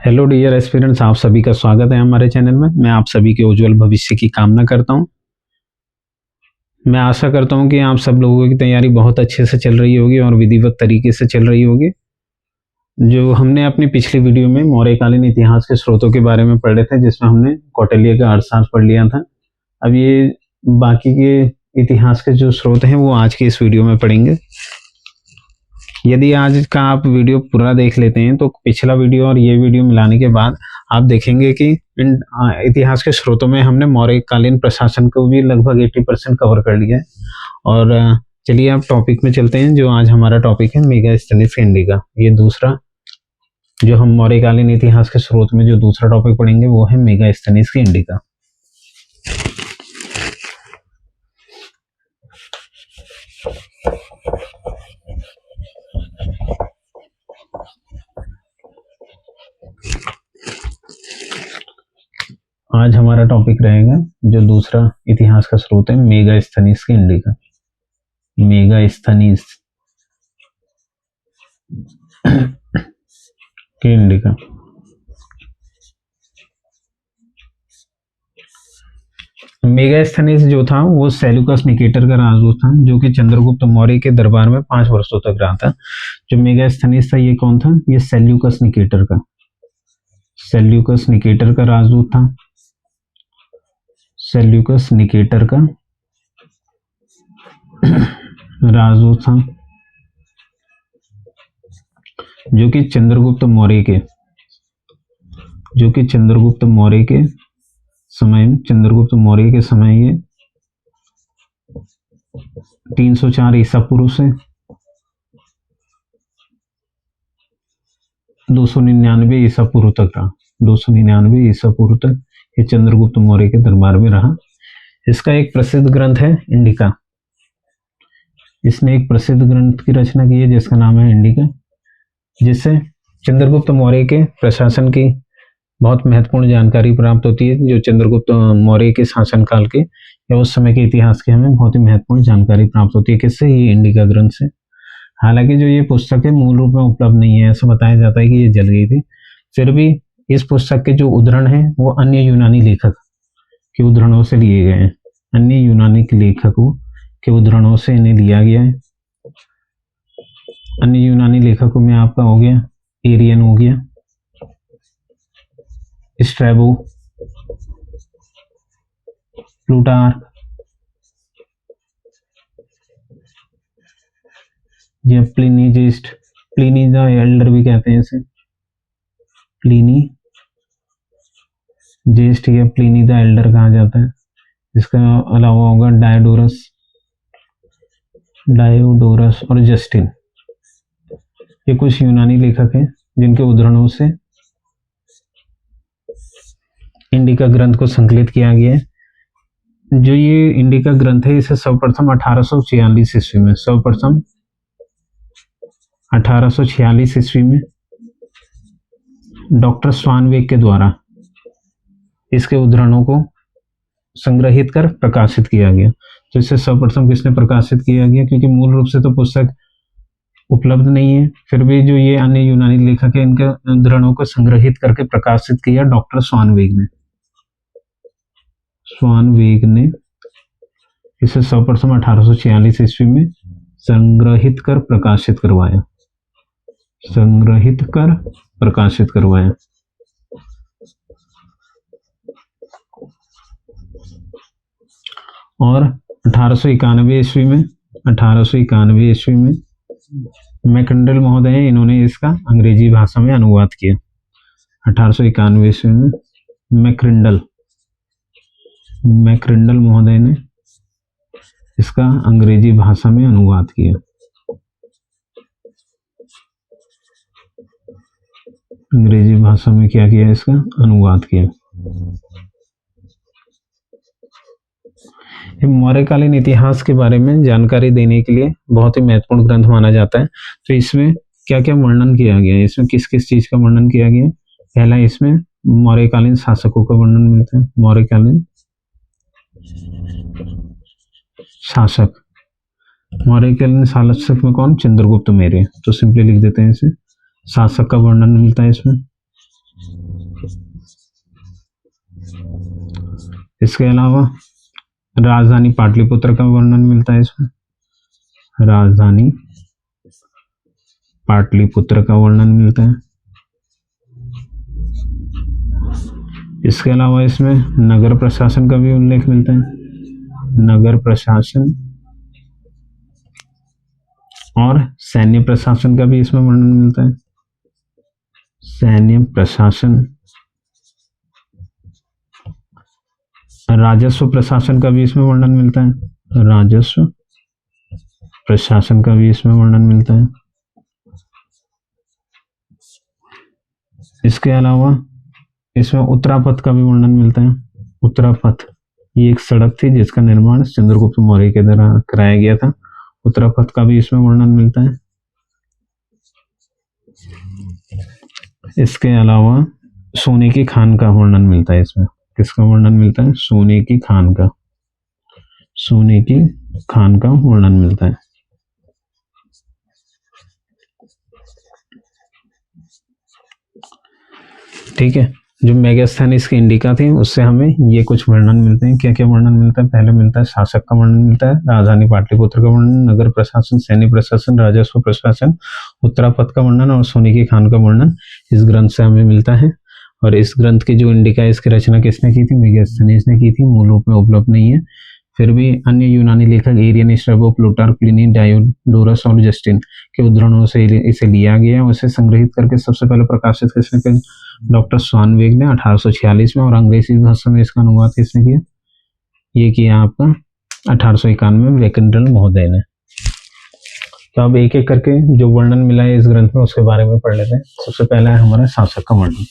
Hello dear aspirants, आप सभी का स्वागत है हमारे चैनल में। मैं आप सभी के उज्जवल भविष्य की कामना करता हूं। मैं आशा करता हूं कि आप सब लोगों की तैयारी बहुत अच्छे से चल रही होगी और विधिवत तरीके से चल रही होगी। जो हमने अपनी पिछली वीडियो में मौर्यकालीन इतिहास के स्रोतों के बारे में पढ़े थे, जिसमें हमने कौटिल्य का अर्थशास्त्र पढ़ लिया था। अब ये बाकी के इतिहास के जो स्रोत हैं वो आज की इस वीडियो में पढ़ेंगे। यदि आज का आप वीडियो पूरा देख लेते हैं तो पिछला वीडियो और ये वीडियो मिलाने के बाद आप देखेंगे कि इन इतिहास के स्रोतों में हमने मौर्यकालीन प्रशासन को भी लगभग 80% कवर कर लिया है। और चलिए अब टॉपिक में चलते हैं। जो आज हमारा टॉपिक है मेगास्थनीज इंडिका। ये दूसरा जो हम मौर्यकालीन इतिहास के स्रोत में जो दूसरा टॉपिक पढ़ेंगे वो है मेगास्थनीज की इंडिका। आज हमारा टॉपिक रहेगा जो दूसरा इतिहास का स्रोत है मेगास्थनीज की इंडिका। मेगास्थनीज की इंडिका। मेगास्थनीज जो था वो सेल्यूकस निकेटर का राजदूत था, जो कि चंद्रगुप्त मौर्य के दरबार में 5 वर्षों तक रहा था। जो मेगास्थनीज था ये कौन था? ये सेल्यूकस निकेटर का राजदूत था। सेल्यूकस निकेटर का राजदूत था, जो कि चंद्रगुप्त मौर्य के समय ये 304 ईसा पूर्व से 299 ईसा पूर्व तक रहा। 299 ईसा पूर्व तक ये चंद्रगुप्त मौर्य के दरबार में रहा। इसका एक प्रसिद्ध ग्रंथ है इंडिका। इसने एक प्रसिद्ध ग्रंथ की रचना की है जिसका नाम है इंडिका, जिससे चंद्रगुप्त मौर्य के प्रशासन की बहुत महत्वपूर्ण जानकारी प्राप्त होती है। जो चंद्रगुप्त मौर्य के शासनकाल के या उस समय के इतिहास की हमें बहुत ही महत्वपूर्ण जानकारी प्राप्त होती है। किससे? ये इंडिका ग्रंथ से। हालांकि जो ये पुस्तक है मूल रूप में उपलब्ध नहीं है। ऐसा बताया जाता है कि ये जल गई थी। फिर भी इस पुस्तक के जो उद्धरण हैं वो अन्य यूनानी लेखक के उद्धरणों से लिए गए हैं। अन्य यूनानी लेखकों के उद्धरणों से इन्हें लिया गया है। अन्य यूनानी लेखकों में आपका हो गया एरियन, हो गया स्ट्रैबो, प्लूटार्क, या प्लिनी द एल्डर भी कहते हैं इसे। प्लिनी जेस्ट या प्लिनी द एल्डर कहा जाता है। इसका अलावा होगा डायोडोरस और जस्टिन। ये कुछ यूनानी लेखक हैं जिनके उद्धरणों से इंडिका ग्रंथ को संकलित किया गया है। जो ये इंडिका ग्रंथ है इसे सर्वप्रथम 1846 ईस्वी में डॉक्टर स्वानवेग के द्वारा इसके उद्धरणों को संग्रहित कर प्रकाशित किया गया। तो इसे सर्वप्रथम किसने प्रकाशित किया गया? क्योंकि मूल रूप से तो पुस्तक उपलब्ध नहीं है, फिर भी जो ये अन्य यूनानी लेखक है इनके उद्धरणों को संग्रहित करके प्रकाशित किया डॉक्टर स्वानवेग ने इसे सर्वप्रथम 1846 ईस्वी में संग्रहित कर प्रकाशित करवाया। और 1891 ईस्वी में मैकंडल महोदय इन्होंने इसका अंग्रेजी भाषा में अनुवाद किया। 1891 ईस्वी में मैकरिंडल महोदय ने इसका अंग्रेजी भाषा में अनुवाद किया। अंग्रेजी भाषा में क्या किया? इसका अनुवाद किया। मौर्यकालीन इतिहास के बारे में जानकारी देने के लिए बहुत ही महत्वपूर्ण ग्रंथ माना जाता है। तो इसमें क्या क्या वर्णन किया गया है? इसमें किस किस चीज का वर्णन किया गया है? पहला, इसमें मौर्यकालीन शासकों का वर्णन मिलता है। मौर्यकालीन शासक में कौन? चंद्रगुप्त मौर्य। तो सिंपली लिख देते हैं इसे। शासक का वर्णन मिलता है इसमें। इसके अलावा राजधानी पाटलिपुत्र का वर्णन मिलता है इसमें, राजधानी पाटलिपुत्र का वर्णन मिलता है। इसके अलावा इसमें नगर प्रशासन का भी उल्लेख मिलता है, नगर प्रशासन और सैन्य प्रशासन का भी इसमें वर्णन मिलता है, सैन्य प्रशासन, राजस्व प्रशासन का भी इसमें वर्णन मिलता है, राजस्व प्रशासन का भी इसमें वर्णन मिलता है। इसके अलावा इसमें उत्तरापथ का भी वर्णन मिलता है। उत्तरापथ ये एक सड़क थी जिसका निर्माण चंद्रगुप्त मौर्य के द्वारा कराया गया था। उत्तरापथ का भी इसमें वर्णन मिलता है। इसके अलावा सोने की खान का वर्णन मिलता है इसमें। किसका वर्णन मिलता है? सोने की खान का, सोने की खान का वर्णन मिलता है। ठीक है, जो मेगास्थनीज की इंडिका थी उससे हमें ये कुछ वर्णन मिलते हैं। क्या क्या वर्णन मिलता है? पहले मिलता है शासक का वर्णन मिलता है, राजधानी पाटलिपुत्र का वर्णन, नगर प्रशासन, सैन्य प्रशासन, राजस्व प्रशासन, उत्तरापथ का वर्णन और सोने की खान का वर्णन इस ग्रंथ से हमें मिलता है। और इस ग्रंथ की जो इंडिका है इसकी रचना किसने की थी? मेगास्थनीज ने की थी। मूल रूप में उपलब्ध नहीं है, फिर भी अन्य यूनानी लेखक एरियन, स्ट्रैबो, प्लूटार्क, प्लिनी, डायोडोरस और जस्टिन के उद्धरणों से इसे लिया गया। उसे संग्रहित करके सबसे पहले प्रकाशित किसने किया? डॉक्टर स्वानवेग ने 1846 में। और अंग्रेजी भाषा में इसका अनुवाद किसने किया? ये किया आपका 1891 में वेकेंड्रल महोदय ने। तो अब एक एक करके जो वर्णन मिला है इस ग्रंथ में उसके बारे में पढ़ लेते हैं। सबसे पहला है हमारा शासक का वर्णन।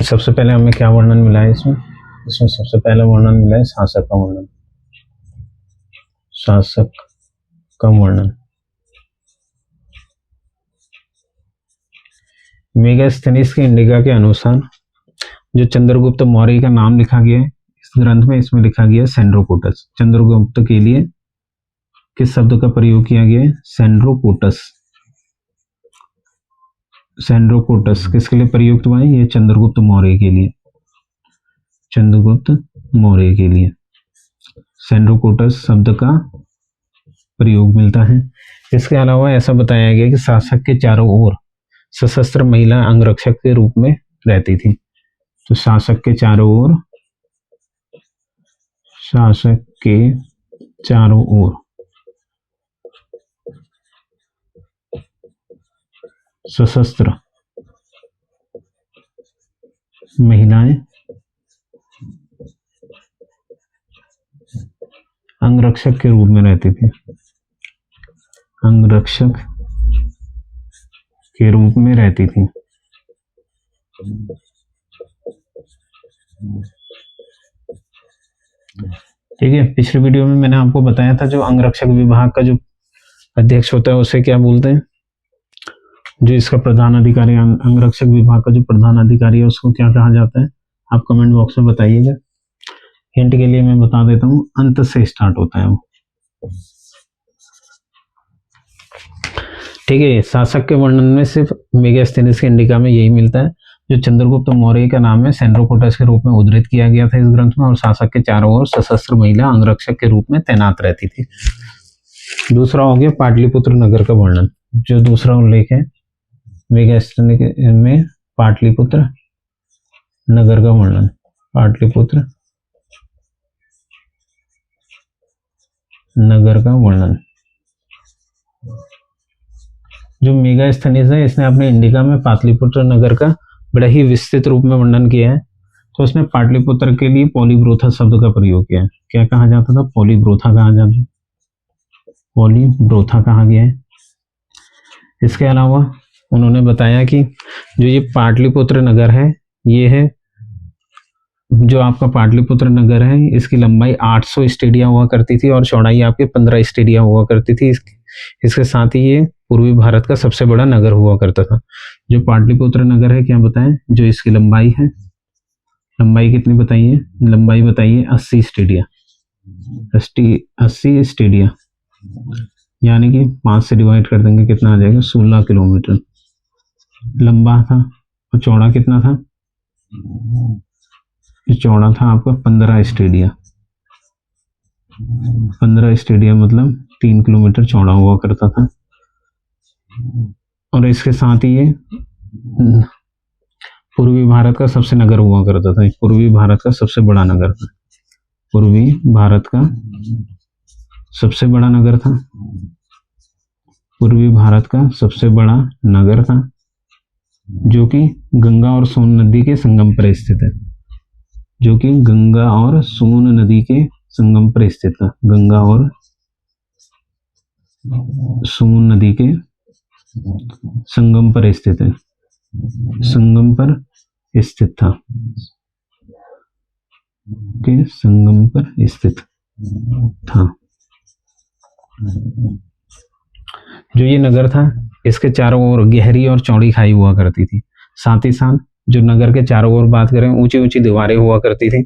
सबसे पहले हमें क्या वर्णन मिला है इसमें? इसमें सबसे पहला वर्णन मिला है शासक का वर्णन, शासक का वर्णन। मेगास्थनीज की इंडिका के अनुसार जो चंद्रगुप्त मौर्य का नाम लिखा गया है इस ग्रंथ में, इसमें लिखा गया है सेंड्रोकोटस। चंद्रगुप्त के लिए किस शब्द का प्रयोग किया गया है? सेंड्रोकोटस। सेंड्रोकोटस किसके लिए प्रयुक्त हुआ है? ये चंद्रगुप्त मौर्य के लिए, चंद्रगुप्त मौर्य के लिए सेंड्रोकोटस शब्द का प्रयोग मिलता है। इसके अलावा ऐसा बताया गया कि शासक के चारों ओर सशस्त्र महिला अंगरक्षक के रूप में रहती थी। तो शासक के चारों ओर, शासक के चारों ओर सशस्त्र महिलाएं अंगरक्षक के रूप में रहती थी, अंगरक्षक के रूप में रहती थी। ठीक है, पिछले वीडियो में मैंने आपको बताया था जो अंगरक्षक विभाग का जो अध्यक्ष होता है उसे क्या बोलते हैं? जो इसका प्रधान अधिकारी, अंगरक्षक विभाग का जो प्रधान अधिकारी है उसको क्या कहा जाता है? आप कमेंट बॉक्स में बताइएगा। हिंट के लिए मैं बता देता हूँ, अंत से स्टार्ट होता है वो। ठीक है, शासक के वर्णन में सिर्फ मेगास्थनीज की इंडिका में यही मिलता है। जो चंद्रगुप्त मौर्य का नाम है सेंड्रोकोटस के रूप में उद्धृत किया गया था इस ग्रंथ में, और शासक के चारों ओर सशस्त्र महिला अंगरक्षक के रूप में तैनात रहती थी। दूसरा हो गया पाटलिपुत्र नगर का वर्णन। जो दूसरा उल्लेख है मेगास्थनीज में, पाटलिपुत्र नगर का वर्णन, पाटलिपुत्र नगर का वर्णन। जो मेगास्थनीज है इसने अपने इंडिका में पाटलिपुत्र नगर का बड़ा ही विस्तृत रूप में वर्णन किया है। तो उसने पाटलिपुत्र के लिए पॉलीब्रोथा शब्द का प्रयोग किया है। क्या कहा जाता था? पॉलीब्रोथा कहा जाता है, पॉलीब्रोथा कहा गया है। इसके अलावा उन्होंने बताया कि जो ये पाटलिपुत्र नगर है, ये है जो आपका पाटलिपुत्र नगर है, इसकी लंबाई 800 स्टेडिया हुआ करती थी और चौड़ाई आपके 15 स्टेडिया हुआ करती थी। इसके साथ ही ये पूर्वी भारत का सबसे बड़ा नगर हुआ करता था। जो पाटलिपुत्र नगर है, क्या बताएं? जो इसकी लंबाई है, लंबाई कितनी बताइए? लंबाई बताइए 80 स्टेडिया, 80 स्टेडिया, यानी कि 5 से डिवाइड कर देंगे कितना आ जाएगा, 16 किलोमीटर लंबा था। और चौड़ा कितना था, चौड़ा था आपका 15 स्टेडिया। 15 स्टेडिया मतलब 3 किलोमीटर चौड़ा हुआ करता था। और इसके साथ ही ये पूर्वी भारत का सबसे नगर हुआ करता था, पूर्वी भारत का सबसे बड़ा नगर था, पूर्वी भारत का सबसे बड़ा नगर था, पूर्वी भारत का सबसे बड़ा नगर था, जो कि गंगा और सोन नदी के संगम पर स्थित है, जो कि गंगा और सोन नदी के संगम पर स्थित था, गंगा और सोन नदी के संगम पर स्थित है, संगम पर स्थित था, के संगम पर स्थित था। जो ये नगर था, इसके चारों ओर गहरी और चौड़ी खाई हुआ करती थी। साथ ही साथ जो नगर के चारों ओर बात करें, ऊंची ऊंची दीवारें हुआ करती थी।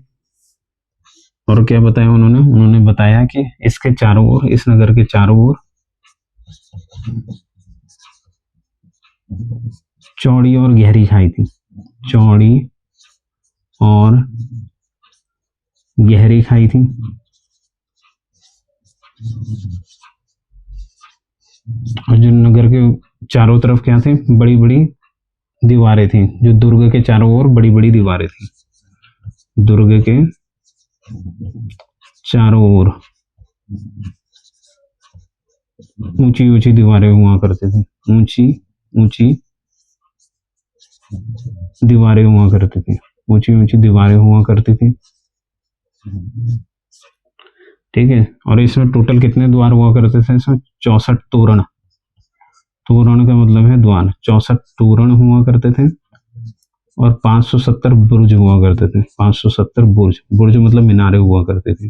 और क्या बताया उन्होंने बताया कि इसके चारों ओर, इस नगर के चारों ओर चौड़ी और गहरी खाई थी, चौड़ी और गहरी खाई थी। और जो नगर के चारों तरफ क्या थे, बड़ी बड़ी दीवारें थी, जो दुर्ग के चारों ओर बड़ी बड़ी दीवारें थी, दुर्ग के चारों ओर ऊंची ऊंची दीवारें हुआ करती थी, ऊंची ऊंची दीवारें हुआ करती थी, ऊंची ऊंची दीवारें हुआ करती थी। ठीक है। और इसमें टोटल कितने द्वार हुआ करते थे, इसमें 64 तोरण, तोरण का मतलब है द्वार, 64 तोरण हुआ करते थे। और 570 बुर्ज हुआ करते थे, 570 बुर्ज, बुर्ज मतलब मीनारे हुआ करते थे,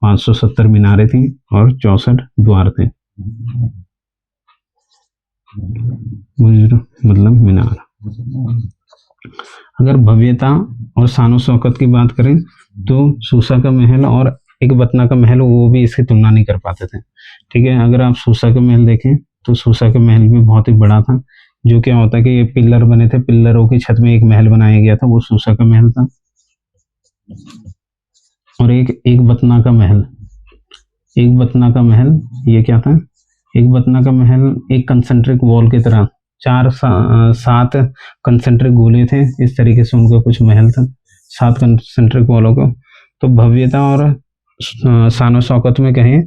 570 मीनारे थी और 64 द्वार थे। बुर्ज मतलब मीनार। अगर भव्यता और शानो शौकत की बात करें तो सूसा का महल और एक बतना का महल, वो भी इसकी तुलना नहीं कर पाते थे। ठीक है। अगर आप सूसा का महल देखें तो सूसा का महल भी बहुत ही बड़ा था। जो क्या होता है कि ये पिल्लर बने थे, पिल्लरों की छत में एक महल बनाया गया था, वो सूसा का महल था। और एक बतना का महल, एक बतना का महल ये क्या था, एक बतना का महल एक कंसेंट्रिक वॉल की तरह 7 कंसेंट्रिक गोले थे, इस तरीके से उनका कुछ महल था, 7 कंसेंट्रिक वॉलों को। तो भव्यता और शानो शौकत में कहें,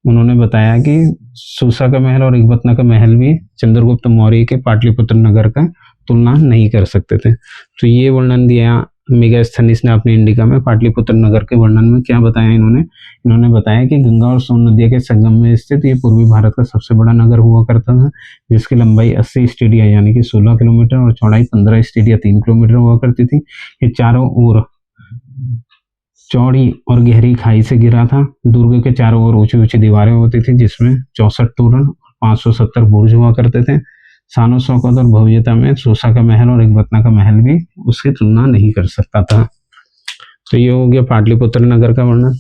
उन्होंने बताया कि सूसा का महल और एकबतना का महल भी चंद्रगुप्त मौर्य के पाटलिपुत्र नगर का तुलना नहीं कर सकते थे। तो ये वर्णन दिया मेगास्थनीज ने अपनी इंडिका में। पाटलिपुत्र नगर के वर्णन में क्या बताया इन्होंने बताया कि गंगा और सोन नदी के संगम में स्थित ये पूर्वी भारत का सबसे बड़ा नगर हुआ करता था, जिसकी लंबाई 80 स्टेडिया यानी कि 16 किलोमीटर और चौड़ाई 15 स्टेडिया 3 किलोमीटर हुआ करती थी। ये चारों ओर चौड़ी और गहरी खाई से घिरा था। दुर्ग के चारों ओर ऊंची ऊंची दीवारें होती थी, जिसमें 64 तोरण, 570 बुर्ज हुआ करते थे। शानो शौकत और भव्यता में सूसा का महल और एकबतना का महल भी उसकी तुलना नहीं कर सकता था। तो ये हो गया पाटलिपुत्र नगर का वर्णन।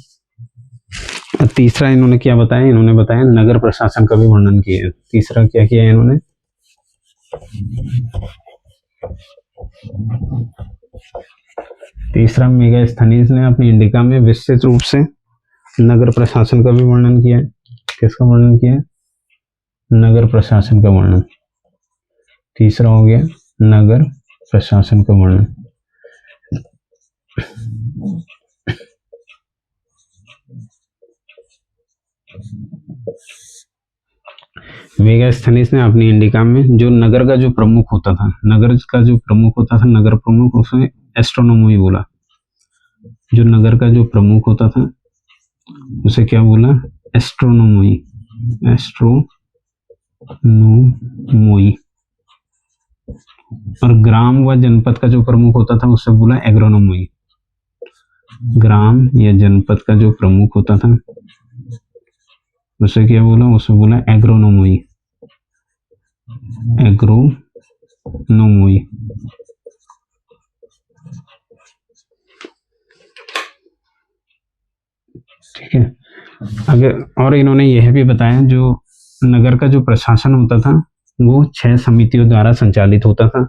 तीसरा इन्होंने क्या बताया, इन्होंने बताया नगर प्रशासन का भी वर्णन किया है। तीसरा क्या किया है इन्होंने, तीसरा मेगास्थनीज ने अपनी इंडिका में विस्तृत रूप से नगर प्रशासन का भी वर्णन किया है। किसका वर्णन किया है, नगर प्रशासन का वर्णन। तीसरा हो गया नगर प्रशासन का वर्णन। मेगास्थनीज ने अपनी इंडिका में जो नगर का जो प्रमुख होता था, नगर का जो प्रमुख होता था, नगर प्रमुख, उसने एस्ट्रोनोमी बोला। जो नगर का जो प्रमुख होता था उसे क्या बोला, एस्ट्रोनोमी, एस्ट्रोनोमी। और ग्राम व जनपद का जो प्रमुख होता था उसे बोला एग्रोनोमी। ग्राम या जनपद का जो प्रमुख होता था उसे क्या बोला, उसे बोला एग्रोनोमी, एग्रोनोमी। ठीक है। अगर और इन्होंने यह भी बताया जो नगर का जो प्रशासन होता था वो 6 समितियों द्वारा संचालित होता था,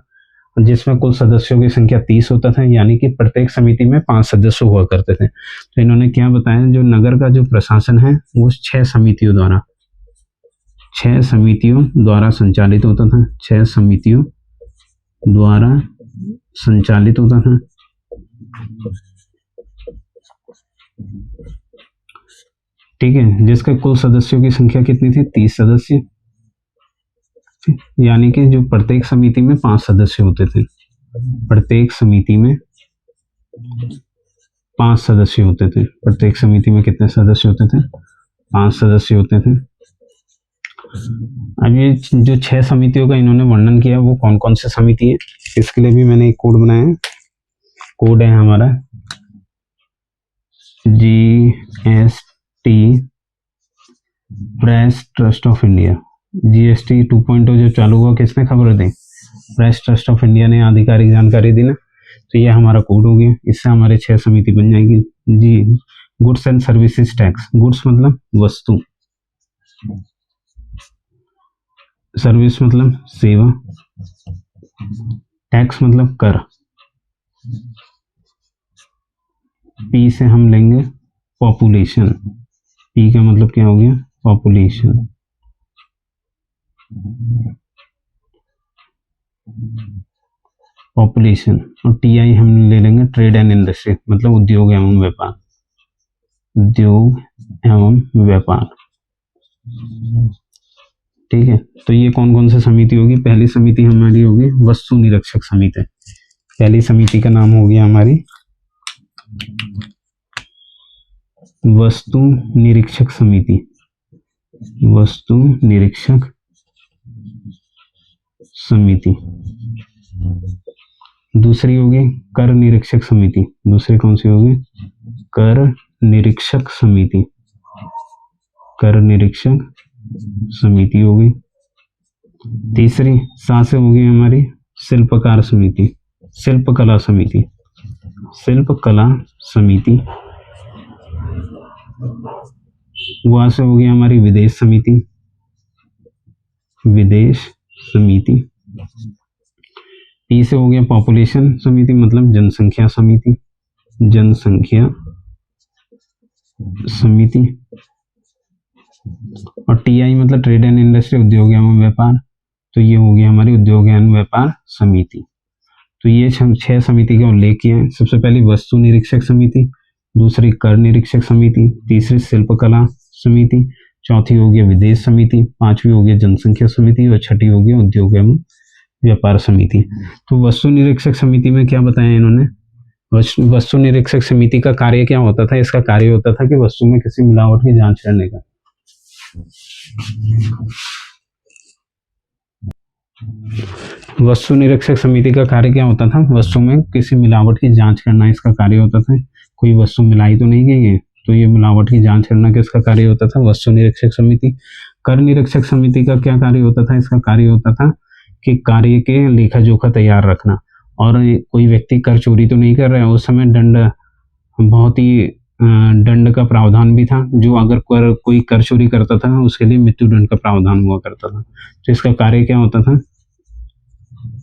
जिसमें कुल सदस्यों की संख्या 30 होता था, यानी कि प्रत्येक समिति में 5 सदस्य हुआ करते थे। तो इन्होंने क्या बताया, जो नगर का जो प्रशासन है वो 6 समितियों द्वारा संचालित होता था, 6 समितियों द्वारा संचालित होता था। ठीक है, जिसके कुल सदस्यों की संख्या कितनी थी, 30 सदस्य, यानी कि जो प्रत्येक समिति में 5 सदस्य होते थे, प्रत्येक समिति में 5 सदस्य होते थे। प्रत्येक समिति में कितने सदस्य होते थे, 5 सदस्य होते थे। अब ये जो 6 समितियों का इन्होंने वर्णन किया वो कौन कौन सी समिति है, इसके लिए भी मैंने एक कोड बनाया है। कोड है हमारा GST press trust of India. GST 2.0 जो चालू हुआ किसने खबर दी, प्रेस ट्रस्ट ऑफ इंडिया ने आधिकारिक जानकारी दी ना। तो ये हमारा कोड हो गया, इससे हमारे 6 समिति बन जाएगी। G, goods and services tax, goods मतलब वस्तु, सर्विस मतलब सेवा, टैक्स मतलब कर। पी से हम लेंगे पॉपुलेशन, पी का मतलब क्या हो गया, पॉपुलेशन। पॉपुलेशन और TI हम ले लेंगे ट्रेड एंड इंडस्ट्री, मतलब उद्योग एवं व्यापार, उद्योग एवं व्यापार। ठीक है, तो ये कौन कौन सी समिति होगी, पहली समिति हमारी होगी वस्तु निरीक्षक समिति। पहली समिति का नाम हो गया हमारी वस्तु निरीक्षक समिति, वस्तु निरीक्षक समिति। दूसरी होगी कर निरीक्षक समिति, दूसरी कौन सी होगी, कर निरीक्षक समिति, कर निरीक्षक समिति होगी। तीसरी से होगी हमारी शिल्पकार समिति, शिल्पकला समिति, शिल्पकला समिति। वहां से होगी हमारी विदेश समिति, विदेश समिति। पी से हो गया पॉपुलेशन समिति, मतलब जनसंख्या समिति, जनसंख्या समिति। और TI मतलब ट्रेड एंड इंडस्ट्री, उद्योग एवं व्यापार, तो ये हो गया हमारी उद्योग एवं व्यापार समिति। तो ये 6 समिति का उल्लेख किया है। सबसे पहली वस्तु निरीक्षक समिति, दूसरी कर निरीक्षक समिति, तीसरी शिल्पकला समिति, चौथी हो गया विदेश समिति, पांचवी हो गया जनसंख्या समिति और छठी हो गया उद्योग एवं व्यापार समिति। तो वस्तु निरीक्षक समिति में क्या बताया इन्होंने, वस्तु निरीक्षक समिति का कार्य क्या होता था, इसका कार्य होता था कि वस्तु में किसी मिलावट की जांच करने का। वस्तु निरीक्षक समिति का कार्य क्या होता था, वस्तु में किसी मिलावट की जांच करना इसका कार्य होता था। कोई वस्तु मिलाई तो नहीं गई है, तो ये मिलावट की जांच करना किसका कार्य होता था, वस्तु निरीक्षक समिति। कर निरीक्षक समिति का क्या कार्य होता था, इसका कार्य होता था कि कार्य के लेखा जोखा तैयार रखना, और कोई व्यक्ति कर चोरी तो नहीं कर रहा है। उस समय दंड का प्रावधान भी था, जो अगर कोई कर चोरी करता था उसके लिए मृत्यु दंड का प्रावधान हुआ करता था। तो इसका कार्य क्या होता था,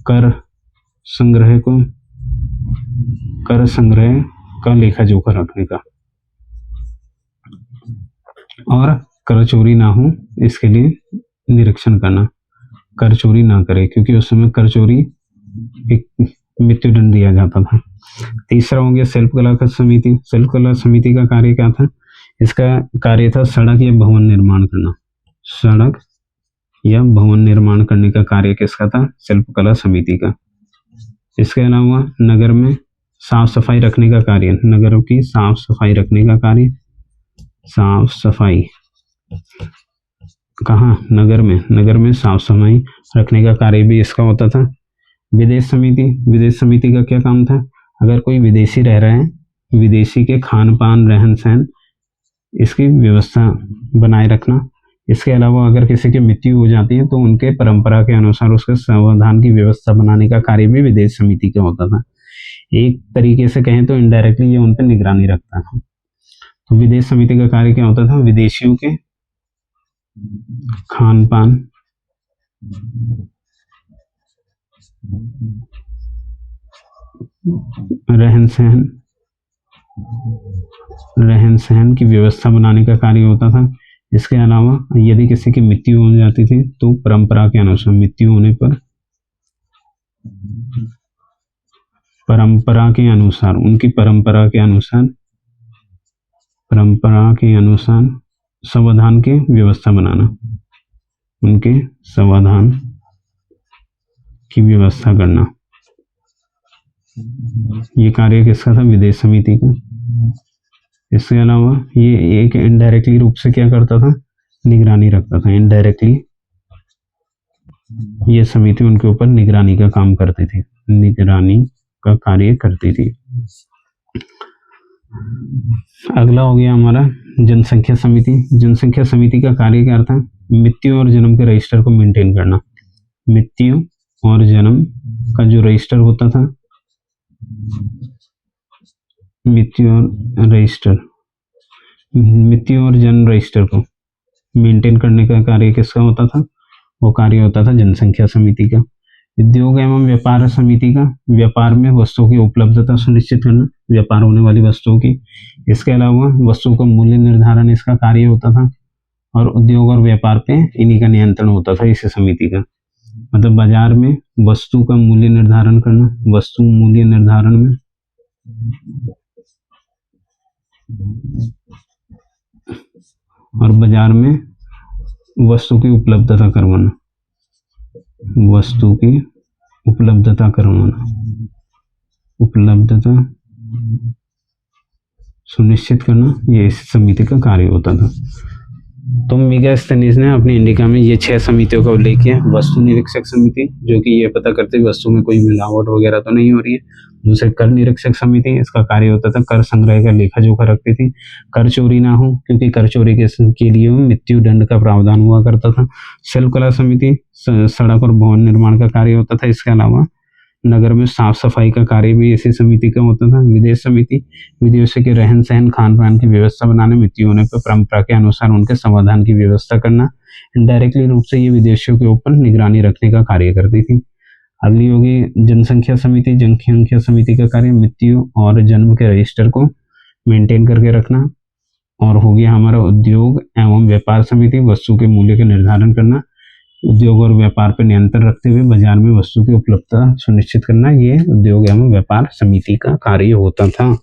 कर संग्रह का लेखा जोखा रखने का, और कर चोरी ना हो इसके लिए निरीक्षण करना, कर चोरी ना करे, क्योंकि उस समय कर चोरी एक मृत्यु दंड दिया जाता था। तीसरा हो गया शिल्पकला समिति। शिल्पकला समिति का कार्य क्या था, इसका कार्य था सड़क या भवन निर्माण करना, सड़क या भवन निर्माण करने का कार्य किसका था, शिल्पकला समिति का। इसके अलावा नगर में साफ सफाई रखने का कार्य, नगरों की साफ सफाई रखने का कार्य, साफ सफाई कहाँ, नगर में साफ सफाई रखने का कार्य भी इसका होता था। विदेश समिति का क्या काम था, अगर कोई विदेशी रह रहे हैं, विदेशी के खान पान रहन सहन इसकी व्यवस्था बनाए रखना। इसके अलावा अगर किसी की मृत्यु हो जाती है तो उनके परंपरा के अनुसार उसके समाधान की व्यवस्था बनाने का कार्य भी विदेश समिति का होता था। एक तरीके से कहें तो इनडायरेक्टली ये उन पर निगरानी रखता है। तो विदेश समिति का कार्य क्या होता था? विदेशियों के खान पान, रहन सहन की व्यवस्था बनाने का कार्य होता था। इसके अलावा यदि किसी की मृत्यु हो जाती थी तो परंपरा के अनुसार, मृत्यु होने पर परंपरा के अनुसार, उनकी परंपरा के अनुसार समाधान की व्यवस्था बनाना, उनके समाधान की व्यवस्था करना, ये कार्य किसका था? विदेश समिति का। इसके अलावा ये एक इनडायरेक्टली रूप से क्या करता था? निगरानी रखता था। इनडायरेक्टली ये समिति उनके ऊपर निगरानी का काम करती थी, निगरानी का कार्य करती थी। अगला हो गया हमारा जनसंख्या समिति। जनसंख्या समिति का कार्य क्या था? मृत्यु और जन्म के रजिस्टर को मेंटेन करना। मृत्यु और जन्म का जो रजिस्टर होता था, मृत्यु और जन्म रजिस्टर को मेंटेन करने का कार्य किसका होता था? वो कार्य होता था जनसंख्या समिति का। उद्योग एवं व्यापार समिति का, व्यापार में वस्तुओं की उपलब्धता सुनिश्चित करना, व्यापार होने वाली वस्तुओं की। इसके अलावा वस्तुओं का मूल्य निर्धारण इसका कार्य होता था, और उद्योग और व्यापार पे इन्हीं का नियंत्रण होता था इस समिति का। मतलब बाजार में वस्तु का मूल्य निर्धारण करना, वस्तु मूल्य निर्धारण में और बाजार में वस्तु की उपलब्धता करवाना, वस्तु की उपलब्धता सुनिश्चित करना, ये इस समिति का कार्य होता था। तो मेगास्थनीज ने अपनी इंडिका में ये 6 समितियों का उल्लेख किया। वस्तु निरीक्षक समिति, जो कि ये पता करते वस्तु में कोई मिलावट वगैरह तो नहीं हो रही है। दूसरे कर निरीक्षक समिति, इसका कार्य होता था कर संग्रह का लेखा जोखा रखती थी, कर चोरी ना हो, क्योंकि कर चोरी के लिए मृत्यु दंड का प्रावधान हुआ करता था। शिल्पकला समिति सड़क और भवन निर्माण का कार्य होता था। इसके अलावा नगर में साफ सफाई का कार्य भी इसी समिति का होता था। विदेश समिति, विदेशियों के रहन सहन खान पान की व्यवस्था बनाने, मृत्यु होने पर परंपरा के अनुसार उनके समाधान की व्यवस्था करना। इनडायरेक्टली रूप से ये विदेशियों के ऊपर निगरानी रखने का कार्य करती थी। अगली होगी जनसंख्या समिति। जनसंख्या समिति का कार्य मृत्यु और जन्म के रजिस्टर को मेंटेन करके रखना। और हो गया हमारा उद्योग एवं व्यापार समिति, वस्तु के मूल्य का निर्धारण करना, उद्योग और व्यापार पर नियंत्रण रखते हुए बाजार में वस्तु की उपलब्धता सुनिश्चित करना, ये उद्योग एवं व्यापार समिति का कार्य होता था।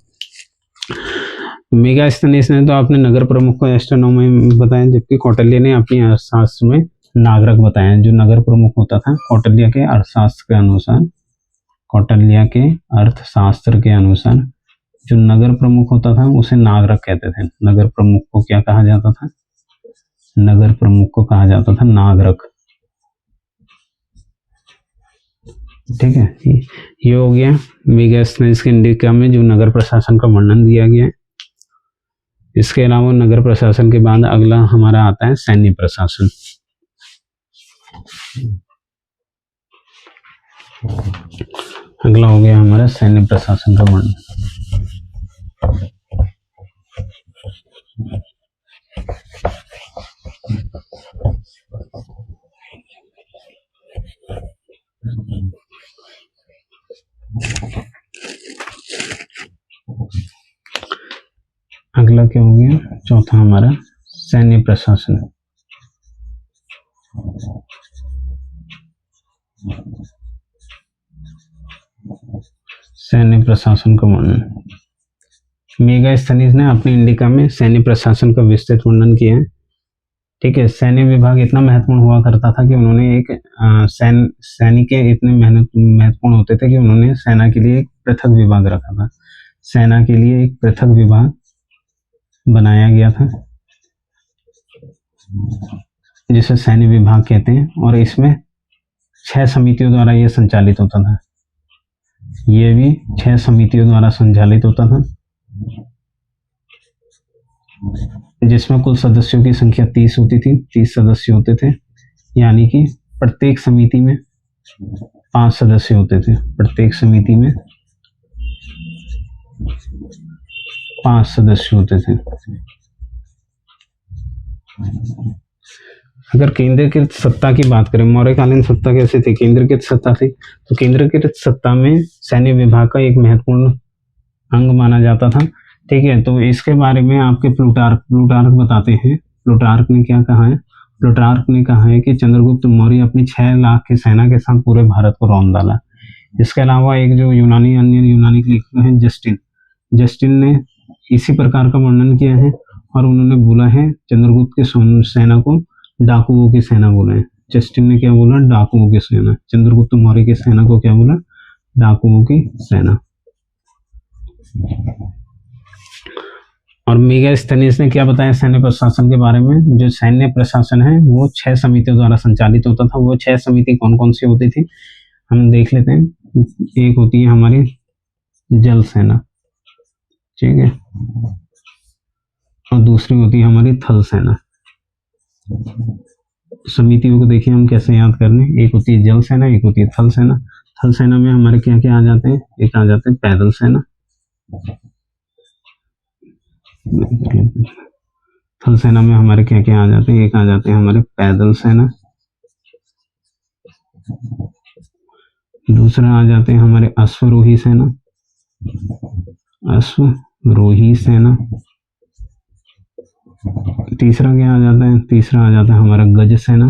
मेगास्थनीज ने तो आपने नगर प्रमुख को एस्ट्रोनॉमी में बताया, जबकि कौटिल्य ने अपनी अर्थशास्त्र में नागरिक बताया। जो नगर प्रमुख होता था कौटिल्य के अर्थशास्त्र के अनुसार जो नगर प्रमुख होता था उसे नागरिक कहते थे। नगर प्रमुख को क्या कहा जाता था? नगर प्रमुख को कहा जाता था नागरिक। ठीक है, ये हो गया मेगास्थनीज के इंडिका में जो नगर प्रशासन का वर्णन दिया गया है। इसके अलावा नगर प्रशासन के बाद अगला हमारा आता है सैन्य प्रशासन। अगला हो गया हमारा सैन्य प्रशासन का वर्णन। अगला क्या हो गया? चौथा हमारा सैन्य प्रशासन। सैन्य प्रशासन का वर्णन। मेगास्थनीज ने अपनी इंडिका में सैन्य प्रशासन का विस्तृत वर्णन किया है। ठीक है, सैन्य विभाग इतना महत्वपूर्ण हुआ करता था कि उन्होंने एक सैनिक इतने महत्वपूर्ण होते थे कि उन्होंने सेना के लिए एक पृथक विभाग रखा था। सेना के लिए एक पृथक विभाग बनाया गया था जिसे सैन्य विभाग कहते हैं, और इसमें 6 समितियों द्वारा यह संचालित होता था। यह भी 6 समितियों द्वारा संचालित होता था, जिसमें कुल सदस्यों की संख्या 30 होती थी। 30 सदस्य होते थे, यानी कि प्रत्येक समिति में 5 सदस्य होते थे। प्रत्येक समिति में 5 सदस्य होते थे। अगर केंद्रीकृत सत्ता की बात करें, मौर्यकालीन सत्ता कैसे थी? केंद्रीकृत सत्ता थी। तो केंद्रीकृत सत्ता में सैन्य विभाग का एक महत्वपूर्ण अंग माना जाता था। ठीक है, तो इसके बारे में आपके प्लूटार्क बताते हैं। प्लूटार्क ने क्या कहा है? प्लूटार्क ने कहा है कि चंद्रगुप्त मौर्य अपनी 6 लाख की सेना के साथ पूरे भारत को रौंद डाला। इसके अलावा एक जो अन्य यूनानी लेखक हैं जस्टिन ने इसी प्रकार का वर्णन किया है और उन्होंने बोला है चंद्रगुप्त की सेना को डाकुओं की सेना बोला है। जस्टिन ने क्या बोला? डाकुओं की सेना। चंद्रगुप्त मौर्य की सेना को क्या बोला? डाकुओं की सेना। और मेगास्थनीज ने क्या बताया सैन्य प्रशासन के बारे में? जो सैन्य प्रशासन है वो 6 समितियों द्वारा संचालित होता था। वो 6 समिति कौन कौन सी होती थी हम देख लेते हैं। एक होती है हमारी जल सेना, ठीक है, और दूसरी होती है हमारी थल सेना। समितियों को देखिए हम कैसे याद करने। एक होती है जल सेना, एक होती है थल सेना। थल सेना में हमारे क्या क्या आ जाते हैं? एक आ जाते हैं पैदल सेना। थल सेना में हमारे क्या क्या आ जाते हैं? एक आ जाते हैं हमारे पैदल सेना, दूसरा आ जाते हैं हमारे अश्वरोही सेना, अश्वरोही सेना। तीसरा क्या आ जाता है? तीसरा आ जाता है हमारा गज सेना,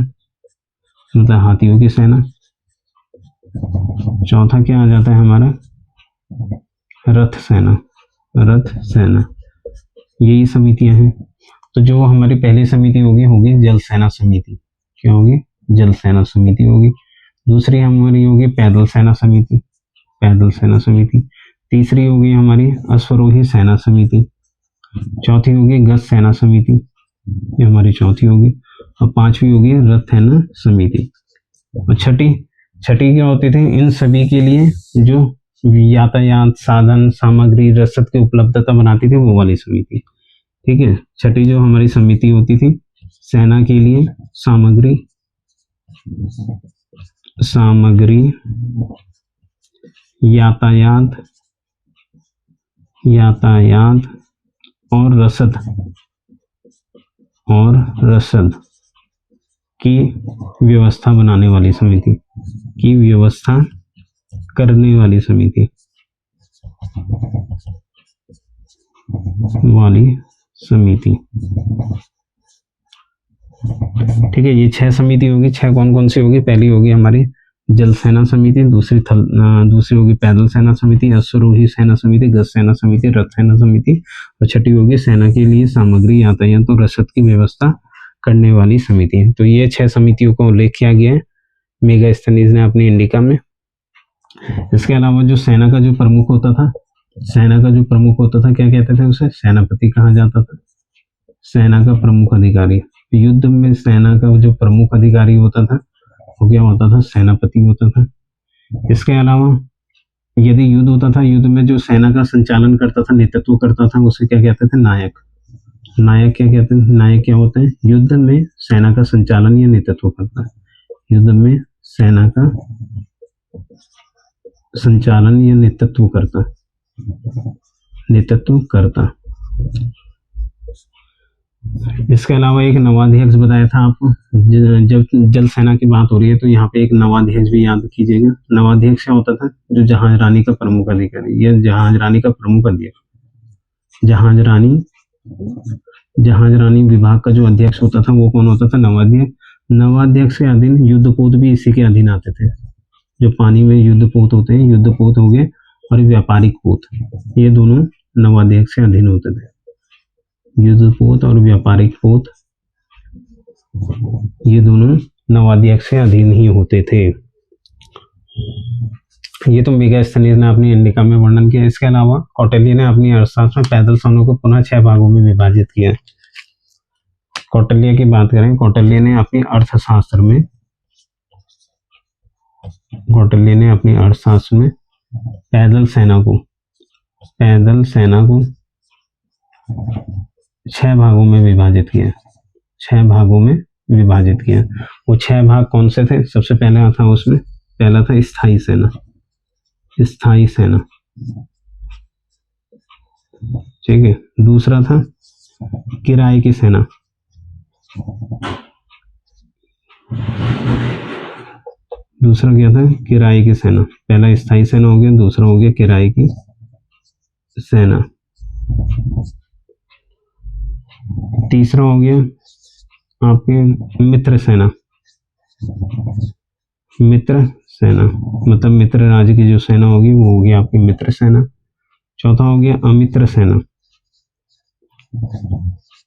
मतलब हाथियों की सेना। चौथा क्या आ जाता है हमारा? रथ सेना, रथ सेना। यही समितियां हैं। तो जो हमारी पहली समिति होगी जल सेना समिति। क्या होगी? जल सेना समिति होगी। दूसरी हमारी होगी पैदल सेना समिति, पैदल सेना समिति। तीसरी होगी हमारी अश्वरोही सेना समिति। चौथी होगी गज सेना समिति, ये हमारी चौथी होगी। और पांचवी होगी रथ सेना समिति। और छठी क्या होती थी? इन सभी के लिए जो यातायात साधन सामग्री रसद की उपलब्धता बनाती थी वो वाली समिति। ठीक है, छठी जो हमारी समिति होती थी सेना के लिए सामग्री यातायात और रसद की व्यवस्था बनाने वाली समिति, की व्यवस्था करने वाली समिति ठीक है। ये 6 समिति होगी। 6 कौन कौन सी होगी? पहली होगी हमारी जल सेना समिति, दूसरी होगी पैदल सेना समिति, अश्वरोही सेना समिति, गज सेना समिति, रथ सेना समिति, और छठी होगी सेना के लिए सामग्री यातायात और रसद की व्यवस्था करने वाली समिति है। तो ये 6 समितियों का उल्लेख किया गया है मेगास्थनीज ने अपनी इंडिका में। इसके अलावा जो सेना का जो प्रमुख होता था क्या कहते थे उसे? सेनापति कहा जाता था। सेना का प्रमुख अधिकारी। युद्ध में सेना का जो प्रमुख अधिकारी होता था वो क्या होता था? सेनापति होता था। इसके अलावा यदि युद्ध होता था, युद्ध में जो सेना का संचालन करता था, नेतृत्व करता था, उसे क्या कहते थे? नायक। नायक क्या कहते हैं? नायक क्या होते हैं? युद्ध में सेना का संचालन या नेतृत्व करता है। युद्ध में सेना का संचालन या नेतृत्व करता। इसके अलावा एक नवाध्यक्ष बताया था आपको। जब जल सेना की बात हो रही है तो यहाँ पे एक नवाध्यक्ष भी याद कीजिएगा। नवाध्यक्ष क्या होता था? जो जहाज रानी का प्रमुख अधिकारी या जहाज रानी का प्रमुख अध्यक्ष। जहाज रानी विभाग का जो अध्यक्ष होता था वो कौन होता था? नवाध्यक्ष। नवाध्यक्ष के अधीन युद्धपोत भी इसी के अधीन आते थे। जो पानी में युद्धपोत होते हैं, युद्धपोत हो गए और व्यापारिक पोत, ये दोनों नवाध्यक्ष के अधीन होते थे। युद्धपोत और व्यापारिक पोत ये दोनों नवाध्यक्ष के अधीन ही होते थे। ये तो मेगास्थनीज ने अपनी इंडिका में वर्णन किया। इसके अलावा कौटिल्य ने अपनी अर्थशास्त्र में पैदल सेना को पुनः 6 भागों में विभाजित किया। कौटिल्य की बात करें, कौटिल्य ने अपनी अर्थशास्त्र में पैदल सेना को 6 भागों में विभाजित किया। 6 भागों में विभाजित किया। वो 6 भाग कौन से थे? सबसे पहला था उसमें, पहला था स्थायी सेना। ठीक है। दूसरा था किराए की सेना, दूसरा क्या था, किराए की सेना। पहला स्थायी सेना हो गया, दूसरा हो गया किराए की सेना। तीसरा हो गया आपके मित्र सेना, मित्र सेना मतलब मित्र राज्य की जो सेना होगी वो होगी आपकी मित्र सेना। चौथा हो गया अमित्र सेना,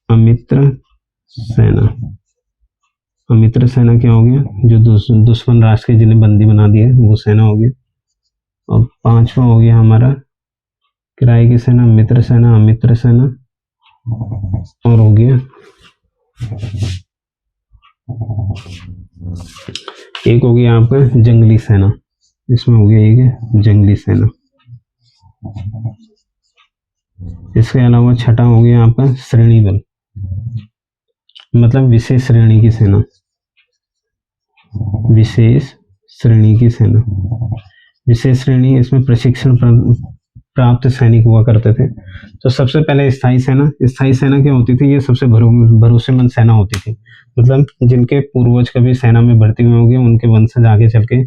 अमित्र सेना। अमित्र सेना क्या हो गया, जो दुश्मन राष्ट्र के जिन्हें बंदी बना दिया वो सेना हो गया। और पांचवा हो गया हमारा किराए की सेना, मित्र सेना, अमित्र सेना, और हो गया एक हो गया आपका जंगली सेना। इसमें हो गया एक जंगली सेना। इसके अलावा छठा हो गया आपका श्रेणी बल, मतलब विशेष श्रेणी की सेना, विशेष श्रेणी की सेना। विशेष श्रेणी, इसमें प्रशिक्षण प्राप्त सैनिक हुआ करते थे। तो सबसे पहले स्थायी सेना। स्थायी सेना क्या होती थी, ये सबसे भरोसेमंद सेना होती थी, मतलब जिनके पूर्वज कभी सेना में भर्ती हुए होंगे, उनके वंशज आगे चल के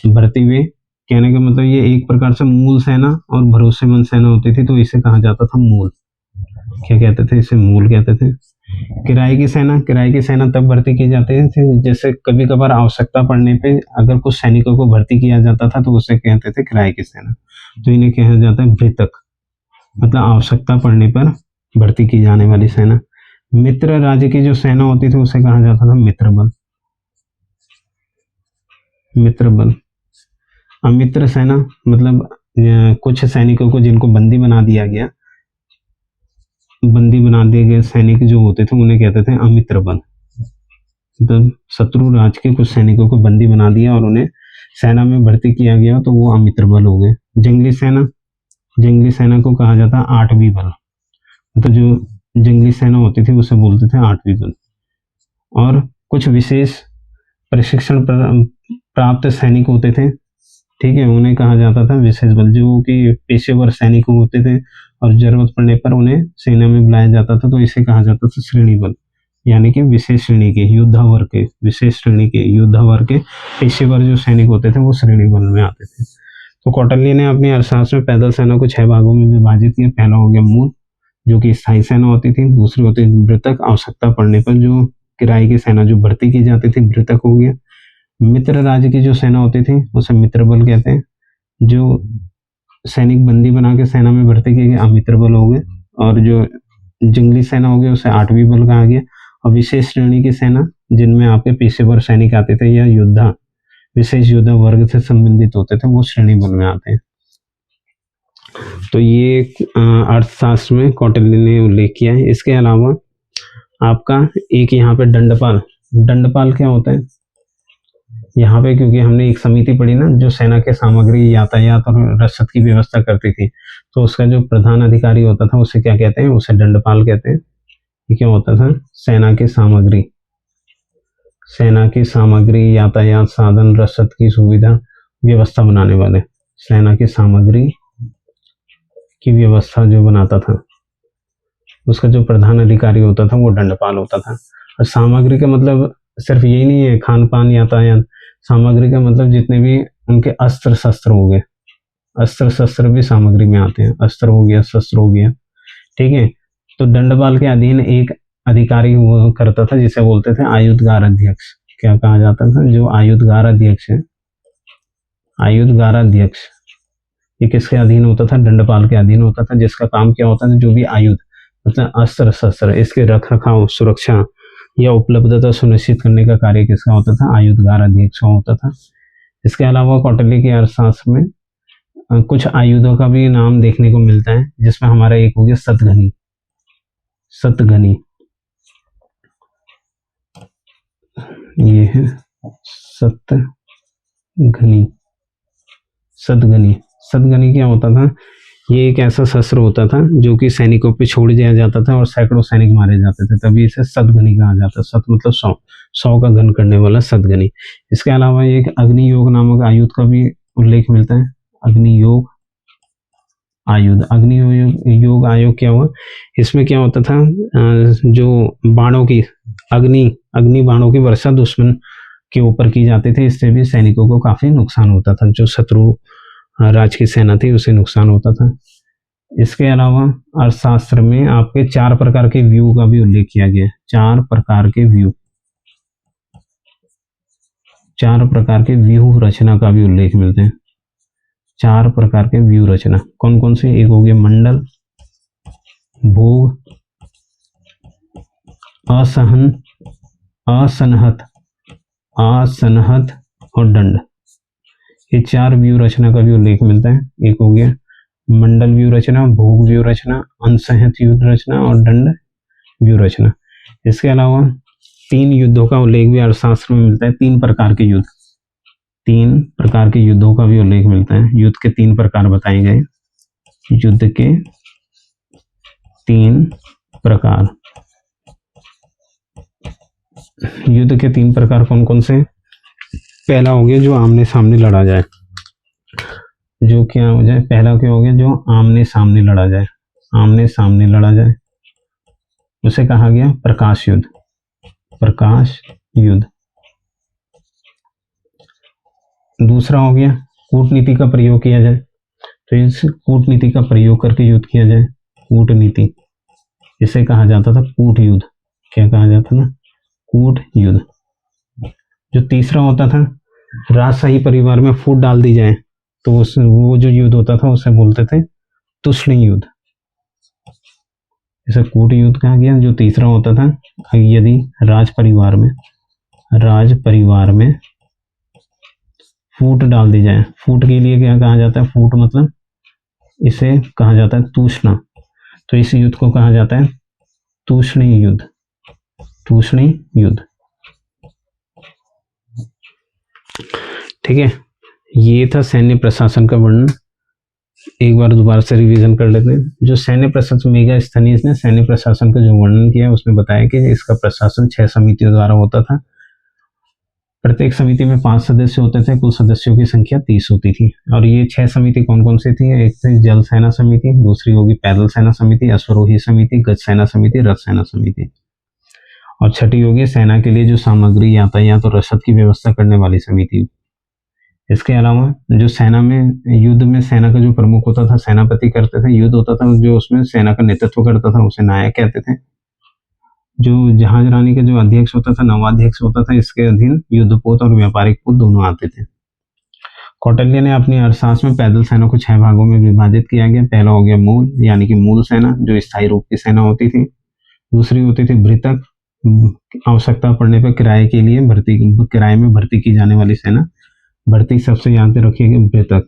भर्ती हुए। कहने का मतलब ये एक प्रकार से मूल सेना और भरोसेमंद सेना होती थी, तो इसे कहा जाता था मूल। क्या कहते थे, इसे मूल कहते थे। किराए की सेना, किराए की सेना तब भर्ती की जाती थी जैसे कभी कभार आवश्यकता पड़ने पे अगर कुछ सैनिकों को भर्ती किया जाता था तो उसे कहते थे किराए की सेना। तो इन्हें कहा जाता है भृतक, मतलब आवश्यकता पड़ने पर भर्ती की जाने वाली सेना। मित्र राज्य की जो सेना होती थी उसे कहा जाता था मित्र बल, मित्र बल। अमित्र सेना मतलब कुछ सैनिकों को जिनको बंदी बना दिया गया, बंदी बना दिए गए सैनिक जो होते थे उन्हें कहते थे अमित्र बल। मतलब शत्रु राज्य के कुछ सैनिकों को बंदी बना दिया और उन्हें सेना में भर्ती किया गया तो वो अमित्र बल हो गए। जंगली सेना, जंगली सेना को कहा जाता है आठवीं बल, तो जो जंगली सेना होती थी उसे बोलते थे आठवीं बल। और कुछ विशेष प्रशिक्षण प्राप्त सैनिक होते थे, ठीक है, उन्हें कहा जाता था विशेष बल, जो कि पेशेवर सैनिक होते थे और जरूरत पड़ने पर उन्हें सेना में बुलाया जाता था, तो इसे कहा जाता था श्रेणी बल, यानी कि विशेष श्रेणी के योद्धा वर्ग के, विशेष श्रेणी के योद्धा वर्ग के पेशेवर जो सैनिक होते थे वो श्रेणी बल में आते थे। तो कौटिल्य ने अपनी अर्थशास्त्र में पैदल सेना को 6 भागों में विभाजित किया। पहला हो गया मूल, जो कि स्थायी सेना होती थी। दूसरी होती थी भृतक, आवश्यकता पड़ने पर जो किराए की सेना जो भर्ती की जाती थी, भृतक हो गया। मित्र राज्य की जो सेना होती थी उसे मित्र बल कहते हैं। जो सैनिक बंदी बना के सेना में भर्ती किए गए अमित्र बल हो गए। और जो जंगली सेना हो गई उसे आठवीं बल कहा गया। और विशेष श्रेणी की सेना जिनमें आपके पेशेवर सैनिक आते थे या योद्धा, विशेष योद्धा वर्ग से संबंधित होते थे, वो श्रेणी बल में आते हैं। तो ये अर्थशास्त्र में कौटिल्य ने उल्लेख किया है। इसके अलावा आपका एक यहाँ पे दंडपाल, दंडपाल क्या होता है यहाँ पे, क्योंकि हमने एक समिति पढ़ी ना जो सेना के सामग्री, यातायात और रसद की व्यवस्था करती थी, तो उसका जो प्रधान अधिकारी होता था उसे क्या कहते हैं, उसे दंडपाल कहते हैं। ये क्या होता था, सेना की सामग्री, सेना की सामग्री, यातायात साधन, रसद की सुविधा व्यवस्था बनाने वाले, सेना की सामग्री की व्यवस्था जो बनाता था उसका जो प्रधान अधिकारी होता था वो दंडपाल होता था। और सामग्री का मतलब सिर्फ यही नहीं है खान पान यातायात, सामग्री का मतलब जितने भी उनके अस्त्र शस्त्र हो गए, अस्त्र शस्त्र भी सामग्री में आते हैं, अस्त्र हो गया, शस्त्र हो गया, ठीक है। तो दंडपाल के अधीन एक अधिकारी हुआ करता था जिसे बोलते थे आयुधगार अध्यक्ष। क्या कहा जाता था, जो आयुधगार अध्यक्ष है, आयुधगार अध्यक्ष, ये किसके अधीन होता था, दंडपाल के अधीन होता था, जिसका काम क्या होता था, जो भी आयुध मतलब अस्त्र शस्त्र, इसके रख रखाव, सुरक्षा या उपलब्धता सुनिश्चित करने का कार्य किसका होता था, आयुधगार अध्यक्ष का होता था। इसके अलावा कौटिल्य के अर्थशास्त्र में कुछ आयुधों का भी नाम देखने को मिलता है, जिसमें हमारा एक हो गया सतघनी, सतघनी, ये है सतघनी, सतघनी। सतघनी क्या होता था, ये एक ऐसा शस्त्र होता था जो कि सैनिकों पे छोड़ दिया जाता था और सैकड़ों सैनिक मारे जाते थे, तभी इसे सतघनी कहा जाता है। सत मतलब 100, 100 का घन करने वाला सतघनी। इसके अलावा एक अग्नि योग नामक आयुध का भी उल्लेख मिलता है, अग्नि योग आयुध। अग्नि योग आयोग क्या हुआ, इसमें क्या होता था, जो बाणों की अग्नि बाणों की वर्षा दुश्मन के ऊपर की जाती थी, इससे भी सैनिकों को काफी नुकसान होता था, जो शत्रु राज की सेना थी उसे नुकसान होता था। इसके अलावा अर्थशास्त्र में आपके 4 प्रकार के व्यू का भी उल्लेख किया गया है। 4 प्रकार के व्यू, 4 प्रकार के व्यूह रचना का भी उल्लेख मिलते हैं। 4 प्रकार के व्यू रचना कौन कौन से, एक हो गया मंडल, भोग, असनहत और दंड। ये 4 व्यू रचना का भी उल्लेख मिलता है। एक हो गया मंडल व्यू रचना, भोग व्यू रचना, असहत युद्ध रचना और दंड व्यू रचना। इसके अलावा 3 युद्धों का उल्लेख भी अर्थशास्त्र में मिलता है। 3 प्रकार के युद्ध, 3 प्रकार के युद्धों का भी उल्लेख मिलता है। युद्ध के 3 प्रकार बताए गए। युद्ध के 3 प्रकार, युद्ध के 3 प्रकार कौन कौन से, पहला हो गया जो आमने सामने लड़ा जाए, जो क्या हो जाए, पहला क्या हो गया जो आमने सामने लड़ा जाए, आमने सामने लड़ा जाए, उसे कहा गया प्रकाश युद्ध, प्रकाश युद्ध। दूसरा हो गया कूटनीति का प्रयोग किया जाए, तो इस कूटनीति का प्रयोग करके युद्ध किया जाए, कूटनीति, इसे कहा जाता था कूट युद्ध। क्या कहा जाता था, कूट युद्ध। जो तीसरा होता था राजशाही परिवार में फूट डाल दी जाए, तो वो जो युद्ध होता था उसे बोलते थे तुष्णी युद्ध, इसे कूट युद्ध कहा गया। जो तीसरा होता था यदि राज परिवार में फूट डाल दी जाए, फूट के लिए क्या कहा जाता है, फूट मतलब इसे कहा जाता है तूषणा, तो इस युद्ध को कहा जाता है तूषणी युद्ध, तूषणी युद्ध। ठीक है, ये था सैन्य प्रशासन का वर्णन। एक बार दोबारा से रिवीजन कर लेते हैं। जो सैन्य प्रशासन, मेगास्थनीज ने सैन्य प्रशासन का जो वर्णन किया उसमें बताया कि इसका प्रशासन 6 समितियों द्वारा होता था। प्रत्येक समिति में 5 सदस्य होते थे, कुल सदस्यों की संख्या 30 होती थी। और ये 6 समिति कौन कौन सी थी, एक थी जल सेना समिति, दूसरी होगी पैदल सेना समिति, अश्वरोही समिति, गज सेना समिति, रथ सेना समिति, और छठी होगी सेना के लिए जो सामग्री, यातायात और रसद की व्यवस्था करने वाली समिति। इसके अलावा जो सेना में, युद्ध में सेना का जो प्रमुख होता था सेनापति करते थे, युद्ध होता था जो उसमें सेना का नेतृत्व करता था उसे नायक कहते थे। जो जहाज रानी का जो अध्यक्ष होता था, नवाध्यक्ष होता था, इसके अधीन युद्धपोत और व्यापारिक पोत दोनों आते थे। कौटिल्य ने अपनी अर्थशास्त्र में पैदल सेना को 6 भागों में विभाजित किया गया। पहला हो गया मूल, यानी कि मूल सेना, जो स्थायी रूप की सेना होती थी। दूसरी होती थी भृतक, आवश्यकता पड़ने पर किराए में भर्ती की जाने वाली सेना, भर्ती सबसे याद रखिएगा भृतक।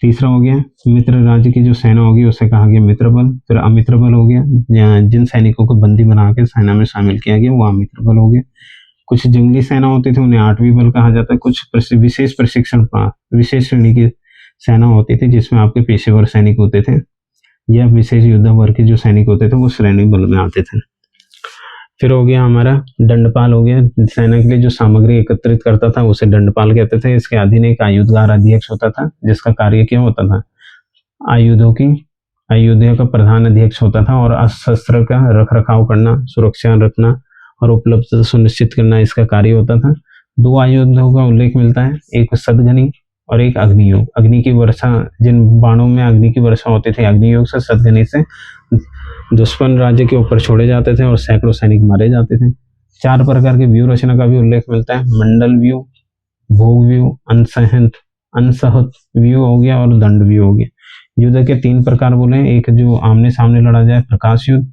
तीसरा हो गया मित्र राज्य की जो सेना होगी उसे कहा गया मित्र बल। फिर अमित्र बल हो गया, जिन सैनिकों को बंदी बना के सेना में शामिल किया गया वो अमित्र बल हो गया। कुछ जंगली सेना होती थी उन्हें 8वीं बल कहा जाता है। कुछ विशेष प्रशिक्षण, विशेष श्रेणी की सेना होती थी जिसमें आपके पेशेवर सैनिक होते थे, या विशेष युद्ध वर्ग के जो सैनिक होते थे वो श्रेणी बल में आते थे। फिर हो गया हमारा दंडपाल हो गया, सेना के लिए जो सामग्री एकत्रित करता था उसे दंडपाल कहते थे। इसके अधीन एक आयुधगार अध्यक्ष होता था जिसका कार्य क्या होता था, आयुधों का प्रधान अध्यक्ष होता था, और शस्त्र का रख रखाव करना, सुरक्षा रखना और उपलब्धता सुनिश्चित करना इसका कार्य होता था। 2 आयुधों का उल्लेख मिलता है, एक सदगनी और एक अग्नियोग। अग्नि की वर्षा, जिन बाणों में अग्नि की वर्षा होती थी, अग्नियोग से, सदगनी से दुश्मन राज्य के ऊपर छोड़े जाते थे और सैकड़ों सैनिक मारे जाते थे। 4 प्रकार के व्यू रचना का भी उल्लेख मिलता है, मंडल व्यू, भोग व्यू, अनसहत व्यू हो गया और दंड व्यू हो गया। युद्ध के 3 प्रकार बोले, एक जो आमने सामने लड़ा जाए प्रकाश युद्ध,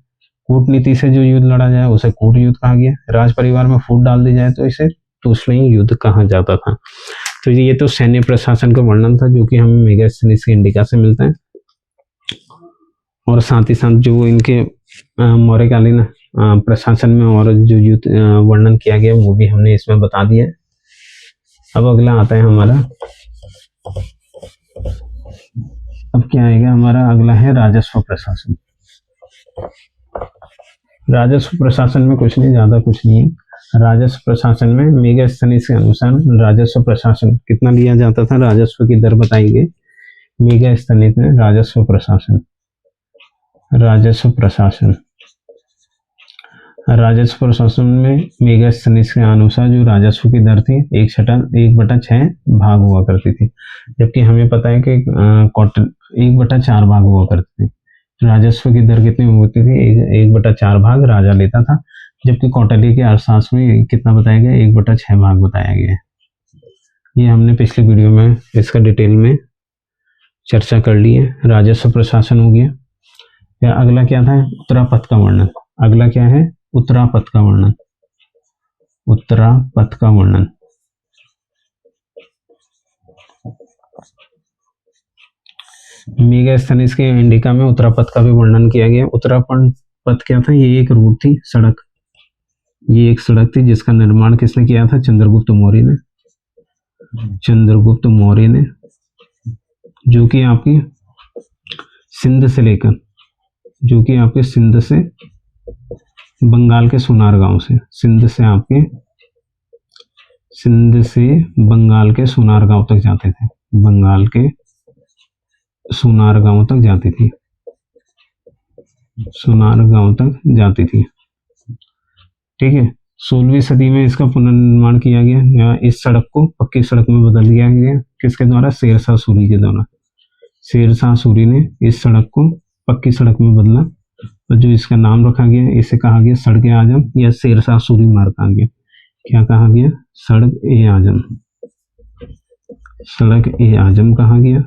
कूटनीति से जो युद्ध लड़ा जाए उसे कूट युद्ध कहा गया, राज परिवार में फूट डाल दी जाए तो इसे तुष्णी युद्ध कहा जाता था। तो ये तो सैन्य प्रशासन का वर्णन था जो कि हमें मेगास्थनीज के इंडिका से मिलता है, और साथ ही साथ जो इनके मौर्यकालीन प्रशासन में और जो युद्ध वर्णन किया गया वो भी हमने इसमें बता दिया। अब अगला आता है हमारा, अब क्या आएगा हमारा, अगला है राजस्व प्रशासन। राजस्व प्रशासन में कुछ नहीं, ज्यादा कुछ नहीं है। राजस्व प्रशासन में मेगास्थनीज के अनुसार राजस्व प्रशासन कितना लिया जाता था, राजस्व की दर बताई गई। मेगास्थनीज ने राजस्व प्रशासन, राजस्व प्रशासन, राजस्व प्रशासन में मेगास्थनीज के अनुसार जो राजस्व की दर थी 1/6 भाग हुआ करती थी, जबकि हमें पता है कि 1/4 भाग हुआ करती थी। राजस्व की दर कितनी होती थी? 1/4 भाग राजा लेता था, जबकि कौटिल्य के अर्थशास्त्र में कितना बताया गया? 1/6 भाग बताया गया है। ये हमने पिछले वीडियो में इसका डिटेल में चर्चा कर ली है। राजस्व प्रशासन हो गया। या अगला क्या था? उत्तरापथ का वर्णन। अगला क्या है? उत्तरापथ का वर्णन, उत्तरापथ का वर्णन। मेगास्थनीज के इंडिका में उत्तरापथ का भी वर्णन किया गया। उत्तरापथ क्या था? ये एक रूट थी, सड़क, ये एक सड़क थी जिसका निर्माण किसने किया था? चंद्रगुप्त मौर्य ने, चंद्रगुप्त मौर्य ने, जो कि आपकी सिंध से लेकर, जो कि आपके सिंध से बंगाल के सुनार गांव से, सिंध से आपके, सिंध से बंगाल के सुनार गांव तक जाते थे, बंगाल के सुनार गांव तक जाती थी, सुनार गांव तक जाती थी। ठीक है। 16वीं सदी में इसका पुनर्निर्माण किया गया। इस सड़क को पक्की सड़क में बदल दिया गया। किसके द्वारा? शेरशाह सूरी के द्वारा। शेरशाह सूरी ने इस सड़क को पक्की सड़क में बदला, तो जो इसका नाम रखा गया, इसे कहा गया सड़क ए आजम या शेरशाह सूरी मार्ग कहा गया। क्या कहा गया? सड़क ए आजम, सड़क ए आजम कहा गया,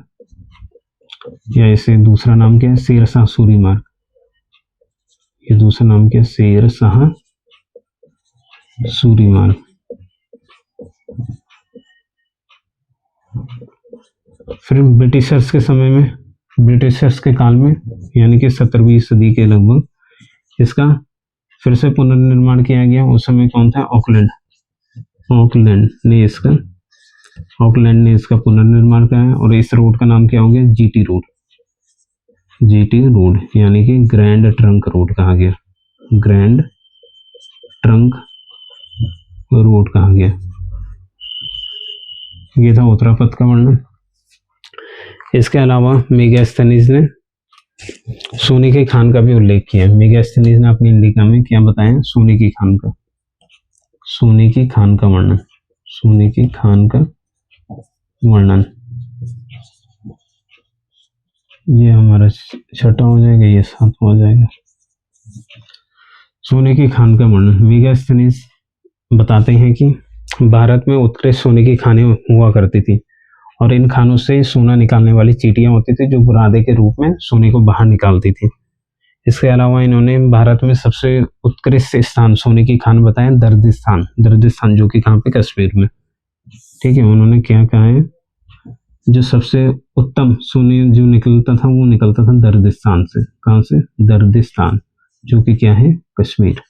या इसे दूसरा नाम क्या है? शेरशाह सूरी मार्ग। ये दूसरा नाम क्या है? शेरशाह सूरी मार्ग। फिर ब्रिटिशर्स के समय में, ब्रिटिशर्स के काल में, यानी कि 17वीं सदी के लगभग इसका फिर से पुनर्निर्माण किया गया। उस समय कौन था? ऑकलैंड, ऑकलैंड ने इसका, ऑकलैंड ने इसका पुनर्निर्माण किया है। और इस रोड का नाम क्या हो गया? जीटी रोड, जीटी रोड, यानी कि ग्रैंड ट्रंक रोड कहा गया, ग्रैंड ट्रंक रोड कहा गया। ये था उत्तरापथ का वर्णन। इसके अलावा मेगास्थनीज ने सोने की खान का भी उल्लेख किया। मेगास्थनीज ने अपनी इंडिका में क्या बताया? सोने की खान का, सोने की खान का वर्णन, सोने की खान का वर्णन। ये हमारा 6वां हो जाएगा, ये 7वां हो जाएगा। सोने की खान का वर्णन। मेगास्थनीज बताते हैं कि भारत में उत्कृष्ट सोने की खानें हुआ करती थी, और इन खानों से सोना निकालने वाली चींटियां होती थी, जो बुरादे के रूप में सोने को बाहर निकालती थी। इसके अलावा इन्होंने भारत में सबसे उत्कृष्ट स्थान सोने की खान बताया दर्दिस्तान, दर्दिस्तान जो कि कहाँ पे? कश्मीर में। ठीक है। उन्होंने क्या कहा है? जो सबसे उत्तम सोने जो निकलता था वो निकलता था दर्दिस्तान से। कहाँ से? दर्दिस्तान, जो कि क्या है? कश्मीर।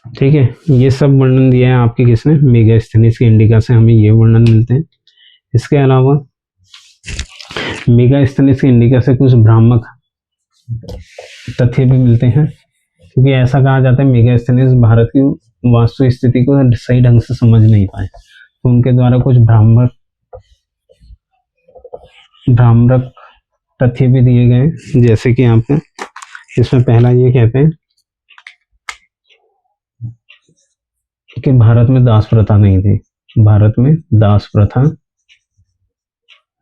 ठीक है। ये सब वर्णन दिया है आपके किसने? मेगास्थनीज के इंडिका से हमें ये वर्णन मिलते हैं। इसके अलावा मेगास्थनीज के इंडिका से कुछ भ्रामक तथ्य भी मिलते हैं, क्योंकि ऐसा कहा जाता है मेगास्थनीज भारत की वास्तु स्थिति को सही ढंग से समझ नहीं पाए, तो उनके द्वारा कुछ भ्रामक तथ्य भी दिए गए। जैसे कि आपको इसमें पहला ये कहते हैं कि भारत में दास प्रथा नहीं थी, भारत में दास प्रथा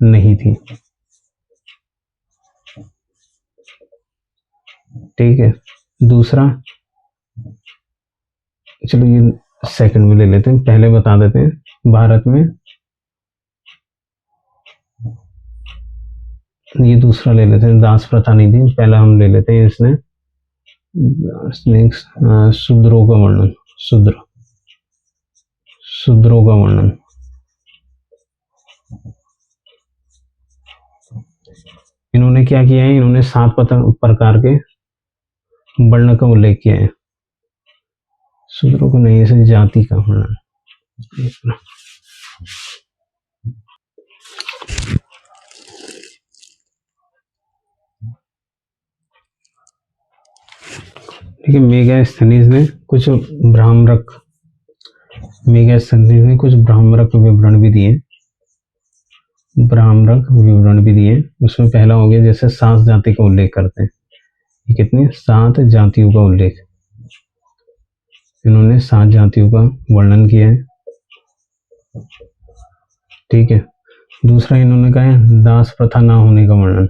नहीं थी। ठीक है। दूसरा, चलो ये सेकंड में ले लेते हैं, पहले बता देते हैं। भारत में ये दूसरा ले लेते हैं, दास प्रथा नहीं थी। पहला हम ले लेते हैं इसने शूद्रों का वर्णन, शूद्रों का वर्णन। इन्होंने क्या किया है? इन्होंने 7 प्रकार के वर्ण का उल्लेख किया है। शूद्रों को नहीं, ऐसे जाति का वर्णन। ठीक है। मेगास्थनीज ने कुछ भ्रामक विवरण भी दिए। भ्रामक विवरण भी दिए। उसमें पहला हो गया जैसे 7 जाति का उल्लेख करते हैं। ये कितनी 7 जातियों का उल्लेख, इन्होंने 7 जातियों का वर्णन किया है। ठीक है। दूसरा इन्होंने कहा है दास प्रथा ना होने का वर्णन।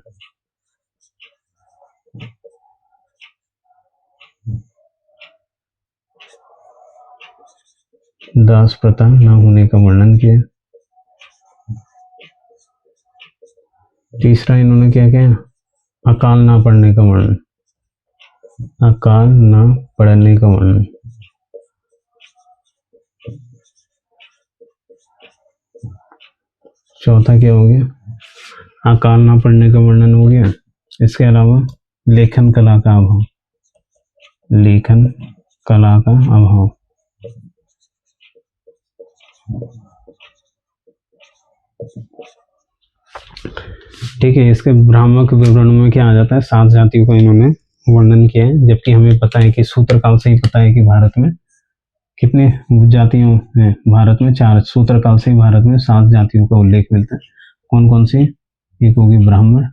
दास प्रथा ना होने का वर्णन किया। तीसरा इन्होंने क्या किया, अकाल ना पड़ने का वर्णन। अकाल ना पड़ने का वर्णन। चौथा क्या हो गया, अकाल ना पड़ने का वर्णन हो गया। इसके अलावा लेखन कला का अभाव, लेखन कला का अभाव। ठीक है। इसके भ्रामक विवरण में क्या आ जाता है, 7 जातियों का इन्होंने वर्णन किया है, जबकि हमें पता है कि सूत्र काल से ही पता है कि भारत में कितने जातियों हैं। भारत में 4, सूत्र काल से ही भारत में 7 जातियों का उल्लेख मिलता है। कौन कौन सी, एक होगी ब्राह्मण,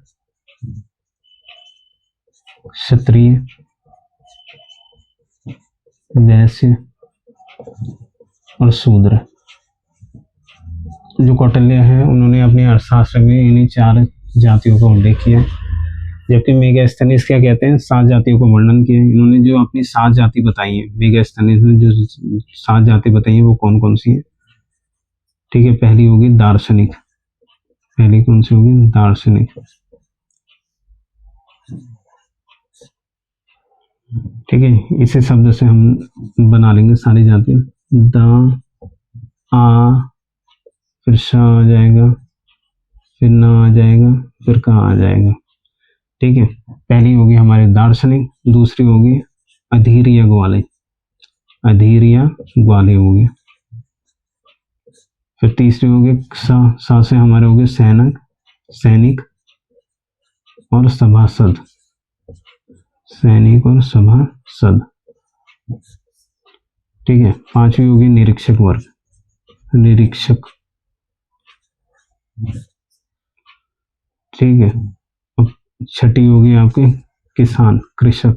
क्षत्रिय, वैश्य और शूद्र। जो कौटिल्य है उन्होंने अपने अर्थशास्त्र में इन्हीं 4 जातियों का उल्लेख किया है, जबकि मेगास्थनीज क्या कहते हैं, 7 जातियों का वर्णन किया है। इन्होंने जो अपनी 7 जाति बताई है, मेगास्थनीज ने जो 7 जाति बताई है वो कौन कौन सी है। ठीक है। पहली होगी दार्शनिक, पहली कौन सी होगी, दार्शनिक। ठीक है। इसी शब्द से हम बना लेंगे सारी जातियां, द आ, फिर श आ जाएगा, फिर न आ जाएगा, फिर का आ जाएगा। ठीक है। पहली होगी हमारे दार्शनिक, दूसरी होगी अधीर या ग्वाले, अधीर या ग्वाले हो गए। फिर तीसरी होगी सा से हमारे हो गए सैनिक, सैनिक और सभासद, सैनिक और सभासद। ठीक है। पांचवी होगी निरीक्षक वर्ग, निरीक्षक। ठीक है। अब छठी होगी आपकी किसान, कृषक,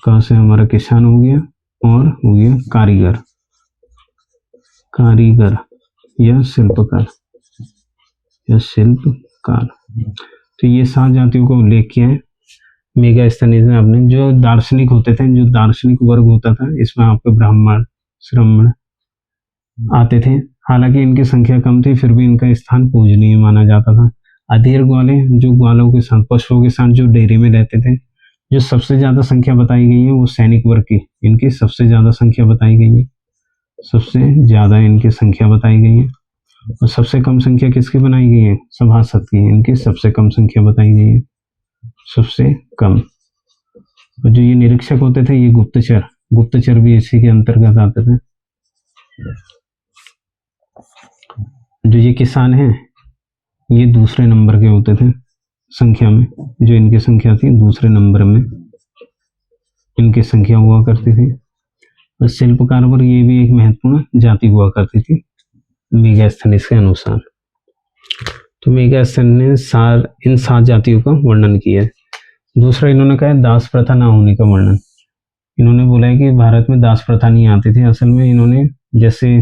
का से हमारा किसान हो गया, और हो गया कारीगर, कारीगर या शिल्पकार, या शिल्पकार। तो ये 7 जातियों का उल्लेख किया है मेगास्थनीज ने आपने। जो दार्शनिक होते थे, जो दार्शनिक वर्ग होता था, इसमें आपके ब्राह्मण, श्रमण आते थे। हालांकि इनकी संख्या कम थी, फिर भी इनका स्थान पूजनीय माना जाता था। अधीर ग्वाले, जो ग्वालों के साथ, पशुओं के साथ जो डेयरी में रहते थे। जो सबसे ज्यादा संख्या बताई गई है वो सैनिक वर्ग की, इनकी सबसे ज्यादा संख्या बताई गई है, सबसे ज्यादा इनकी संख्या बताई गई है। और सबसे कम संख्या किसकी बनाई गई है, सभासद की, इनकी सबसे कम संख्या बताई गई है, सबसे कम। और जो ये निरीक्षक होते थे, ये गुप्तचर, गुप्तचर भी इसी के अंतर्गत आते थे। जो ये किसान हैं, ये दूसरे नंबर के होते थे संख्या में, जो इनकी संख्या थी दूसरे नंबर में इनकी संख्या हुआ करती थी। और शिल्पकार वर्ग ये भी एक महत्वपूर्ण जाति हुआ करती थी मेगास्थनीज के अनुसार। तो मेगास्थनीज ने इन 7 जातियों का वर्णन किया है। दूसरा इन्होंने कहा दास प्रथा ना होने का वर्णन। इन्होंने बोला है कि भारत में दास प्रथा नहीं आती थी। असल में इन्होंने जैसे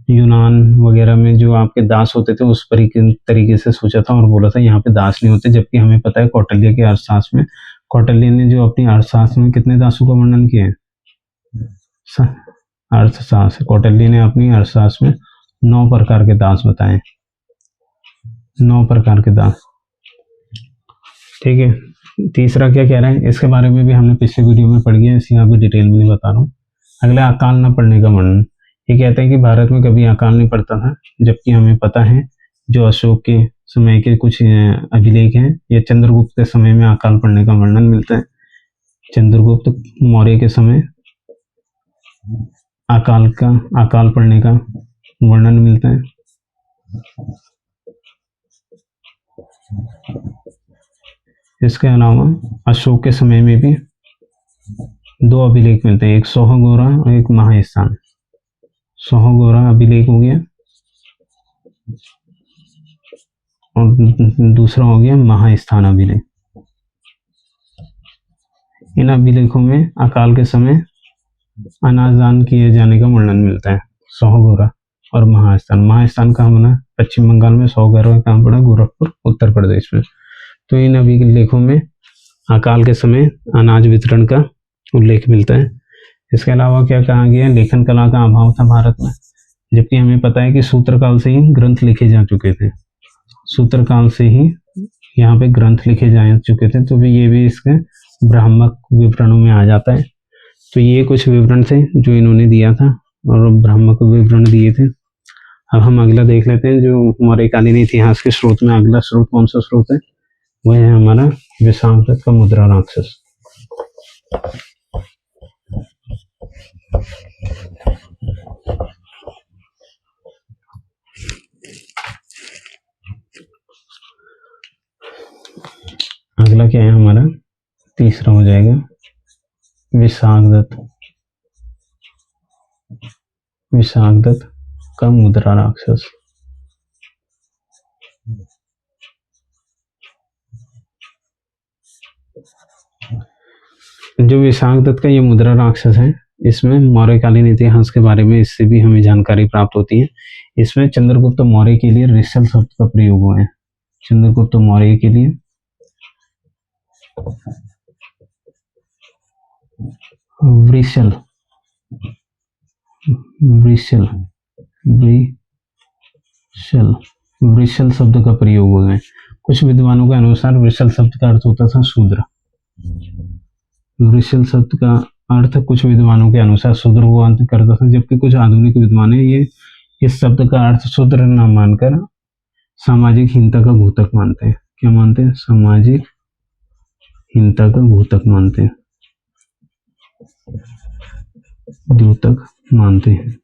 यूनान वगैरह में जो आपके दास होते थे उस तरीके से सोचा था और बोला था यहाँ पे दास नहीं होते, जबकि हमें पता है कौटिल्य के अर्थशास्त्र में, कौटिल्य ने जो अपनी अर्थशास्त्र में कितने दासों का वर्णन किया है, अर्थशास्त्र, कौटिल्य ने अपनी अर्थशास्त्र में 9 प्रकार के दास बताए, 9 प्रकार के दास। ठीक है। तीसरा क्या कह रहा है, इसके बारे में भी हमने पिछले वीडियो में पढ़ गया, इसे यहाँ पे डिटेल में नहीं बता रहा हूँ। अगला अकाल न पड़ने का वर्णन। ये कहते हैं कि भारत में कभी अकाल नहीं पड़ता था, जबकि हमें पता है जो अशोक के समय के कुछ अभिलेख हैं, ये चंद्रगुप्त के समय में अकाल पड़ने का वर्णन मिलता है। चंद्रगुप्त मौर्य के समय अकाल पड़ने का वर्णन मिलता है। इसके अलावा अशोक के समय में भी 2 अभिलेख मिलते हैं, एक सोहगोरा और एक महास्थान। सोहगोरा अभिलेख हो गया और दूसरा हो गया महास्थान अभिलेख। इन अभिलेखों में अकाल के समय अनाज दान किए जाने का वर्णन मिलता है। 100 गोरा और महास्थान। महास्थान कहाँ बना? पश्चिम बंगाल में। 100 गोरा कहाँ पड़ा? गोरखपुर, उत्तर प्रदेश में। तो इन अभिलेखों में अकाल के समय अनाज वितरण का उल्लेख मिलता है। इसके अलावा क्या कहा गया? लेखन कला का अभाव था भारत में, जबकि हमें पता है कि सूत्रकाल से ही ग्रंथ लिखे जा चुके थे। सूत्रकाल से ही यहाँ पे ग्रंथ लिखे जा चुके थे, तो ये भी इसके भ्रामक विवरणों में आ जाता है। तो ये कुछ विवरण थे जो इन्होंने दिया था और भ्रामक विवरण दिए थे। अब हम अगला देख लेते हैं, जो मौर्यकालीन इतिहास के स्रोत में अगला स्रोत कौन सा स्रोत है? वह है हमारा विशाखदत्त का मुद्रा राक्षस। अगला क्या है हमारा? तीसरा हो जाएगा विशाखदत्त। विशाखदत्त का मुद्रा राक्षस। जो विशाखदत्त का ये मुद्रा राक्षस है, इसमें मौर्यकालीन इतिहास के बारे में इससे भी हमें जानकारी प्राप्त होती है। इसमें चंद्रगुप्त मौर्य के लिए ऋषल शब्द का प्रयोग हुआ है। चंद्रगुप्त मौर्य के लिए वृषल वृषल वृषल वृषल शब्द का प्रयोग हुआ है। कुछ विद्वानों के अनुसार वृषल शब्द का अर्थ होता था शूद्र। वृषल शब्द का अर्थ कुछ विद्वानों के अनुसार शूद्र हुआ करता था, जबकि कुछ आधुनिक विद्वान ये इस शब्द का अर्थ शूद्र न मानकर सामाजिक हीनता का घोतक मानते हैं। क्या मानते हैं? सामाजिक हीनता का घोतक मानते हैं, द्योतक मानते हैं।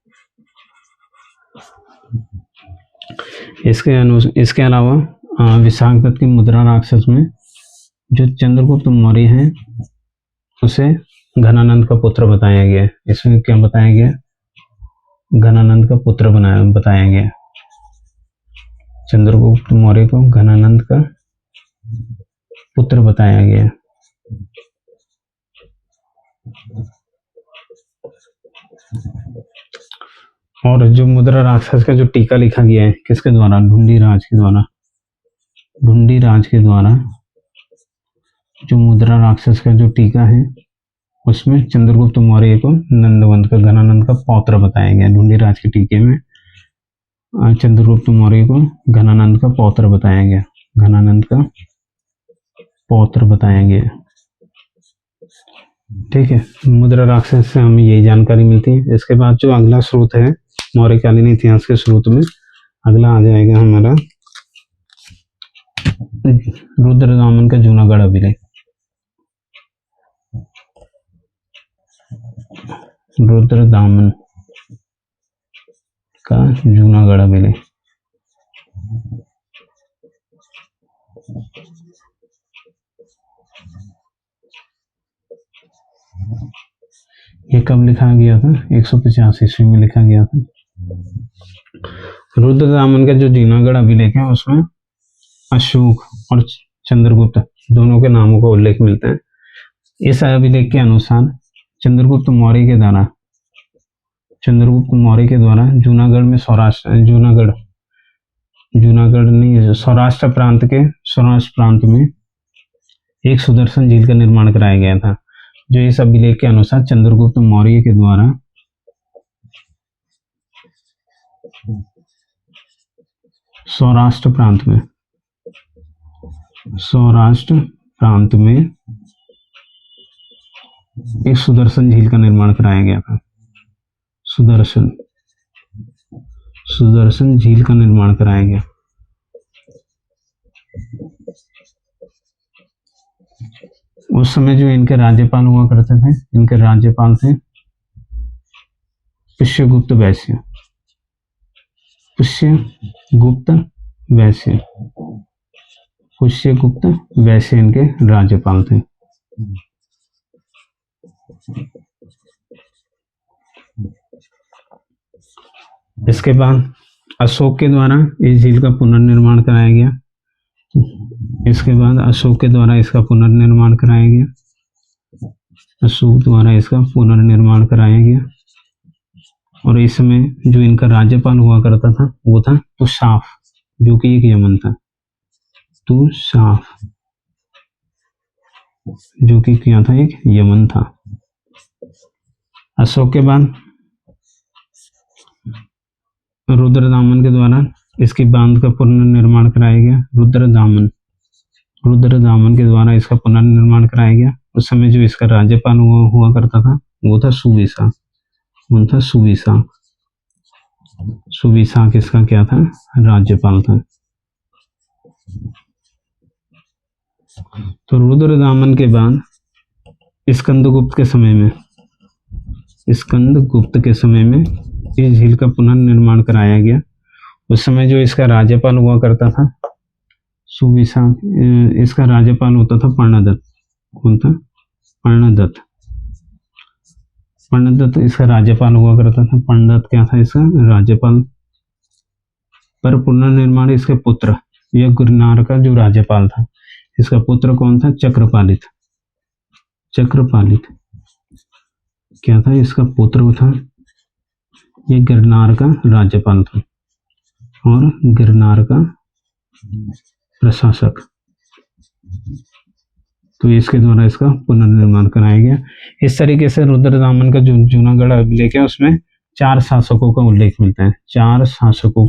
इसके अलावा विशाखदत्त की मुद्रा राक्षस में जो चंद्रगुप्त मौर्य हैं उसे घनानंद का पुत्र बताया गया है। इसमें क्या बताया गया? घनानंद का पुत्र बताया गया। चंद्रगुप्त मौर्य को घनानंद का पुत्र बताया गया। और जो मुद्रा राक्षस का जो टीका लिखा गया है किसके द्वारा? ढूंढीराज के द्वारा। ढूंढीराज के द्वारा जो मुद्रा राक्षस का जो टीका है उसमें चंद्रगुप्त मौर्य को नंदवंत का, घनानंद का पौत्र बताया गया। ढूंढीराज के टीके में चंद्रगुप्त मौर्य को घनानंद का पौत्र बताया गया। घनानंद का पौत्र बताया गया। ठीक है, मुद्रा राक्षस से हमें यही जानकारी मिलती है। इसके बाद जो अगला स्रोत है मौर्यकालीन इतिहास के स्रोत में, अगला आ जाएगा हमारा रुद्रदामन का जूनागढ़ अभिलेख। रुद्रदामन का जूनागढ़ अभिलेख। ये कब लिखा गया था? 150 ईस्वी में लिखा गया था। रुद्रदामन का जो जूनागढ़ अभिलेख है उसमें अशोक और चंद्रगुप्त दोनों के नामों का उल्लेख मिलता है। इस अभिलेख के अनुसार चंद्रगुप्त मौर्य के द्वारा जूनागढ़ में सौराष्ट्र प्रांत में एक सुदर्शन झील का निर्माण कराया गया था। जो इस अभिलेख के अनुसार चंद्रगुप्त मौर्य के द्वारा सौराष्ट्र प्रांत में एक सुदर्शन झील का निर्माण कराया गया था। सुदर्शन झील का निर्माण कराया गया। उस समय जो इनके राज्यपाल हुआ करते थे, इनके राज्यपाल थे पुष्यगुप्त वैश्य इनके राज्यपाल थे। इसके बाद अशोक के द्वारा इस झील का पुनर्निर्माण कराया गया। इसके बाद अशोक के द्वारा इसका पुनर्निर्माण कराया गया। अशोक द्वारा इसका पुनर्निर्माण कराया गया। और इस समय जो इनका राज्यपाल हुआ करता था वो था तुषाफ, जो कि एक यमन था। तुषाफ जो कि क्या था, एक यमन था। अशोक के बाद रुद्रदामन के द्वारा इसकी बांध का पुनर्निर्माण कराया गया। रुद्रदामन के द्वारा इसका पुनर्निर्माण कराया गया। उस समय जो इसका राज्यपाल हुआ करता था वो था सुविशाख। वो था सुविशाख। सुविशाख इसका क्या था, राज्यपाल था। तो रुद्रदामन के बाद स्कंदगुप्त के समय में इस झील का पुनर्निर्माण कराया गया। उस समय जो इसका राज्यपाल हुआ करता था सुविशाख, इसका राज्यपाल होता था पर्णदत्त। कौन था, पर्णदत्त। पर्णदत्त इसका राज्यपाल हुआ करता था। पर्णदत्त क्या था, इसका राज्यपाल। पर पुनर्निर्माण इसके पुत्र, यह गिरनार का जो राज्यपाल था, इसका पुत्र कौन था, चक्रपालित। चक्रपालित क्या था, इसका पुत्र था। ये गिरनार का राज्यपाल था और गिरनार का प्रशासक। तो इसके द्वारा इसका पुनर्निर्माण कराया गया। इस तरीके से रुद्रदामन का जो जूनागढ़ अभिलेख है उसमें 4 शासकों का उल्लेख मिलता है। 4 शासकों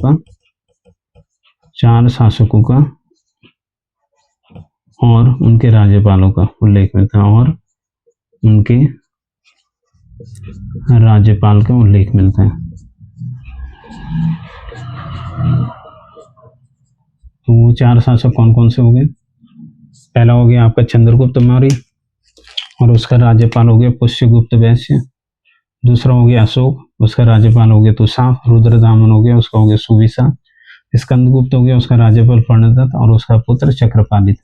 का और उनके राज्यपालों का उल्लेख मिलता है, और उनके राज्यपाल का उल्लेख मिलता है। तो वो 4 शासक कौन कौन से हो गए? पहला हो गया आपका चंद्रगुप्त मौर्य और उसका राज्यपाल हो गया पुष्यगुप्त वैश्य। दूसरा हो गया अशोक, उसका राज्यपाल हो गया तुषाफ। रुद्रदामन हो गया, उसका हो गया सुविशाख। स्कंदगुप्त हो गया, उसका राज्यपाल पर्णदत्त और उसका पुत्र चक्रपालित,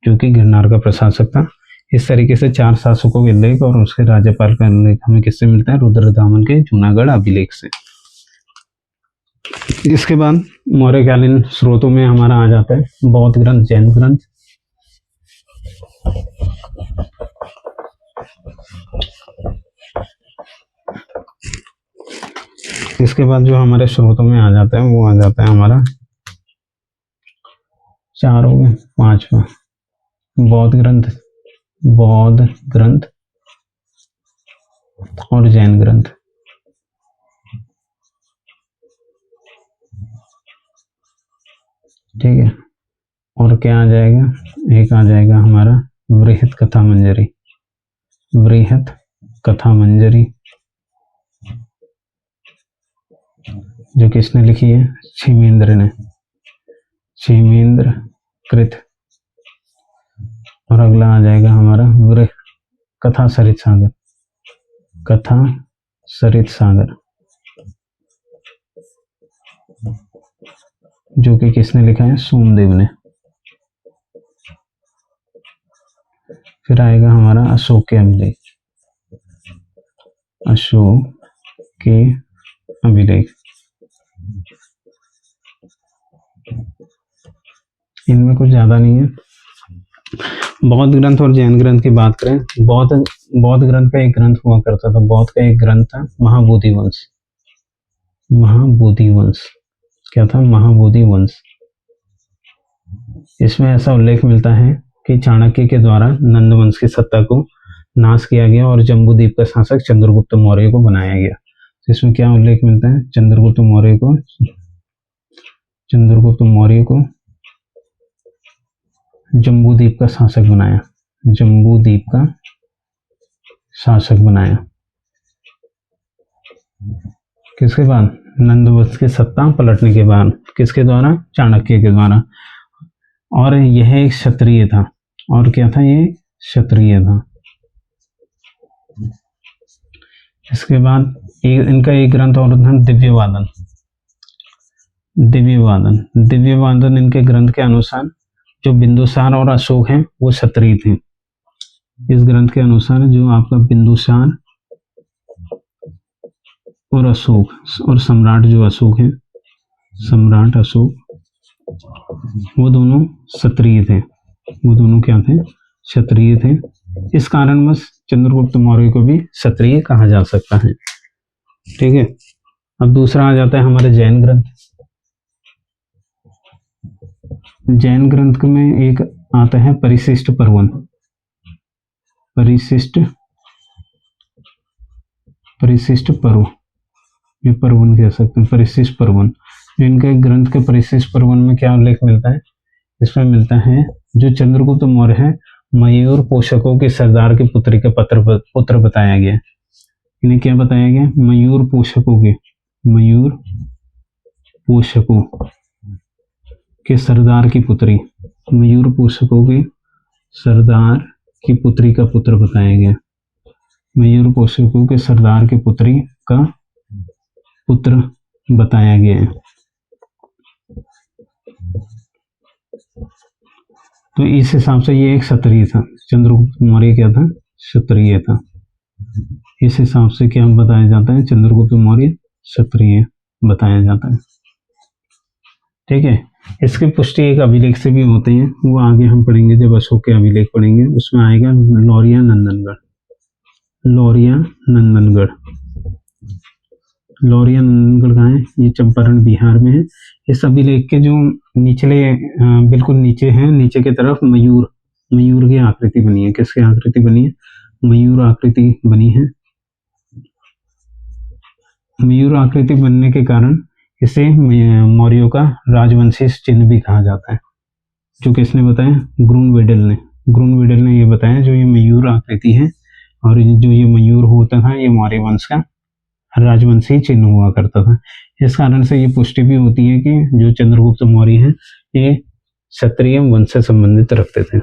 जो कि गिरनार का प्रशासक था। इस तरीके से 4 शासकों के उल्लेख और उसके राज्यपाल का उल्लेख हमें किससे मिलता है? रुद्रदामन के जूनागढ़ अभिलेख से। इसके बाद मौर्यकालीन स्रोतों में हमारा आ जाता है बौद्ध ग्रंथ, जैन ग्रंथ। इसके बाद जो हमारे स्रोतों में आ जाता है वो आ जाता है हमारा 4 हो गए, 5वां बौद्ध ग्रंथ और जैन ग्रंथ। ठीक है, और क्या आ जाएगा? एक आ जाएगा हमारा बृहत कथा मंजरी। बृहत कथा मंजरी जो किसने लिखी है? क्षेमेंद्र ने, क्षेमेंद्र कृत। और अगला आ जाएगा हमारा कथा सरित सागर। कथा सरित सागर जो कि किसने लिखा है? सोमदेव ने। फिर आएगा हमारा अशोक के अभिलेख। अशोक के अभिलेख, इनमें कुछ ज्यादा नहीं है। बौद्ध ग्रंथ और जैन ग्रंथ की बात करें, बौद्ध ग्रंथ का एक ग्रंथ हुआ करता था। बौद्ध का एक ग्रंथ था महाबोधि वंश। महाबोधि वंश क्या था? महाबोधि वंश। इसमें ऐसा उल्लेख मिलता है कि चाणक्य के द्वारा नंद वंश की सत्ता को नाश किया गया और जम्बूद्वीप का शासक चंद्रगुप्त मौर्य को बनाया गया। इसमें क्या उल्लेख मिलता है? चंद्रगुप्त मौर्य को जम्बूद्वीप का शासक बनाया। जम्बूद्वीप का शासक बनाया किसके बाद? नंद वंश की सत्ता पलटने के बाद। किसके द्वारा? चाणक्य के द्वारा। और यह एक क्षत्रिय था। और क्या था? ये क्षत्रिय था। इसके बाद इनका एक ग्रंथ और था दिव्यवादन। दिव्यवादन इनके ग्रंथ के अनुसार जो बिंदुसार और अशोक हैं वो क्षत्रिय थे। इस ग्रंथ के अनुसार जो आपका बिंदुसार और अशोक और सम्राट जो अशोक है, सम्राट अशोक वो दोनों क्षत्रिय थे, वो दोनों क्या थे, क्षत्रिय थे। इस कारणवश चंद्रगुप्त मौर्य को भी क्षत्रिय कहा जा सकता है। ठीक है, अब दूसरा आ जाता है हमारे जैन ग्रंथ। जैन ग्रंथ में एक आता है परिशिष्ट पर्वन, परिशिष्ट पर्व, ये पर्वन कह सकते हैं, परिशिष्ट पर्वन। इनके ग्रंथ के परिशिष्ट पर्वन में क्या उल्लेख मिलता है, इसमें मिलता है जो चंद्रगुप्त मौर्य है मयूर पोषकों के सरदार के पुत्री के पुत्र बताया गया। इन्हें क्या बताया गया, मयूर पोषकों के सरदार की पुत्री, मयूर पोषकों के सरदार की पुत्री का पुत्र बताया गया, मयूर पोषकों के सरदार की पुत्री का पुत्र बताया गया है। तो इस हिसाब से ये एक क्षत्रिय था, चंद्रगुप्त मौर्य क्या था, क्षत्रिय था। इस हिसाब से क्या बताया जाता है, चंद्रगुप्त मौर्य क्षत्रिय बताया जाता है। ठीक है, इसकी पुष्टि एक अभिलेख से भी होते हैं, वो आगे हम पढ़ेंगे जब अशोक के अभिलेख पढ़ेंगे, उसमें आएगा लौरिया नंदनगढ़। लौरिया नंदनगढ़ कहाँ है, ये चंपारण बिहार में है। इस अभिलेख के जो निचले बिल्कुल नीचे है, नीचे की तरफ मयूर की आकृति बनी है। किसकी आकृति बनी है, मयूर आकृति बनी है। मयूर आकृति बनने के कारण इसे मौर्यों का राजवंशी चिन्ह भी कहा जाता है। जो किसने बताया, ग्रूनवेडल ने ये बताया, जो ये मयूर आकृति है और जो ये मयूर होता था ये मौर्य वंश का राजवंशी चिन्ह हुआ करता था। इस कारण से ये पुष्टि भी होती है कि जो चंद्रगुप्त मौर्य हैं ये क्षत्रिय वंश से संबंधित रखते थे।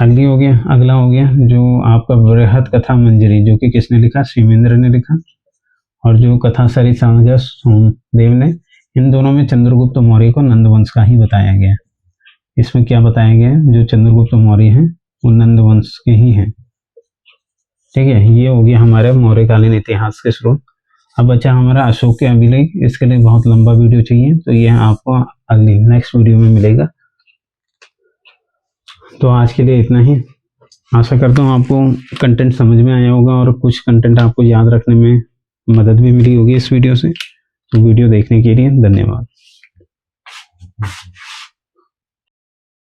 अगला हो गया जो आपका बृहत कथा मंजरी, जो कि किसने लिखा, शिवेंद्र ने लिखा, और जो कथा सरित सामगा सोमदेव ने। इन दोनों में चंद्रगुप्त मौर्य को नंद वंश का ही बताया गया। इसमें क्या बताया गया, जो चंद्रगुप्त मौर्य हैं वो नंद वंश के ही हैं। ठीक है, ये हो गया हमारे मौर्यकालीन इतिहास के स्रोत। अब बचा हमारा अशोक के अभिलेख। इसके लिए बहुत लंबा वीडियो चाहिए, तो ये आपको अगली नेक्स्ट वीडियो में मिलेगा। तो आज के लिए इतना ही। आशा करता हूँ आपको कंटेंट समझ में आया होगा और कुछ कंटेंट आपको याद रखने में मदद भी मिली होगी इस वीडियो से। तो वीडियो देखने के लिए धन्यवाद।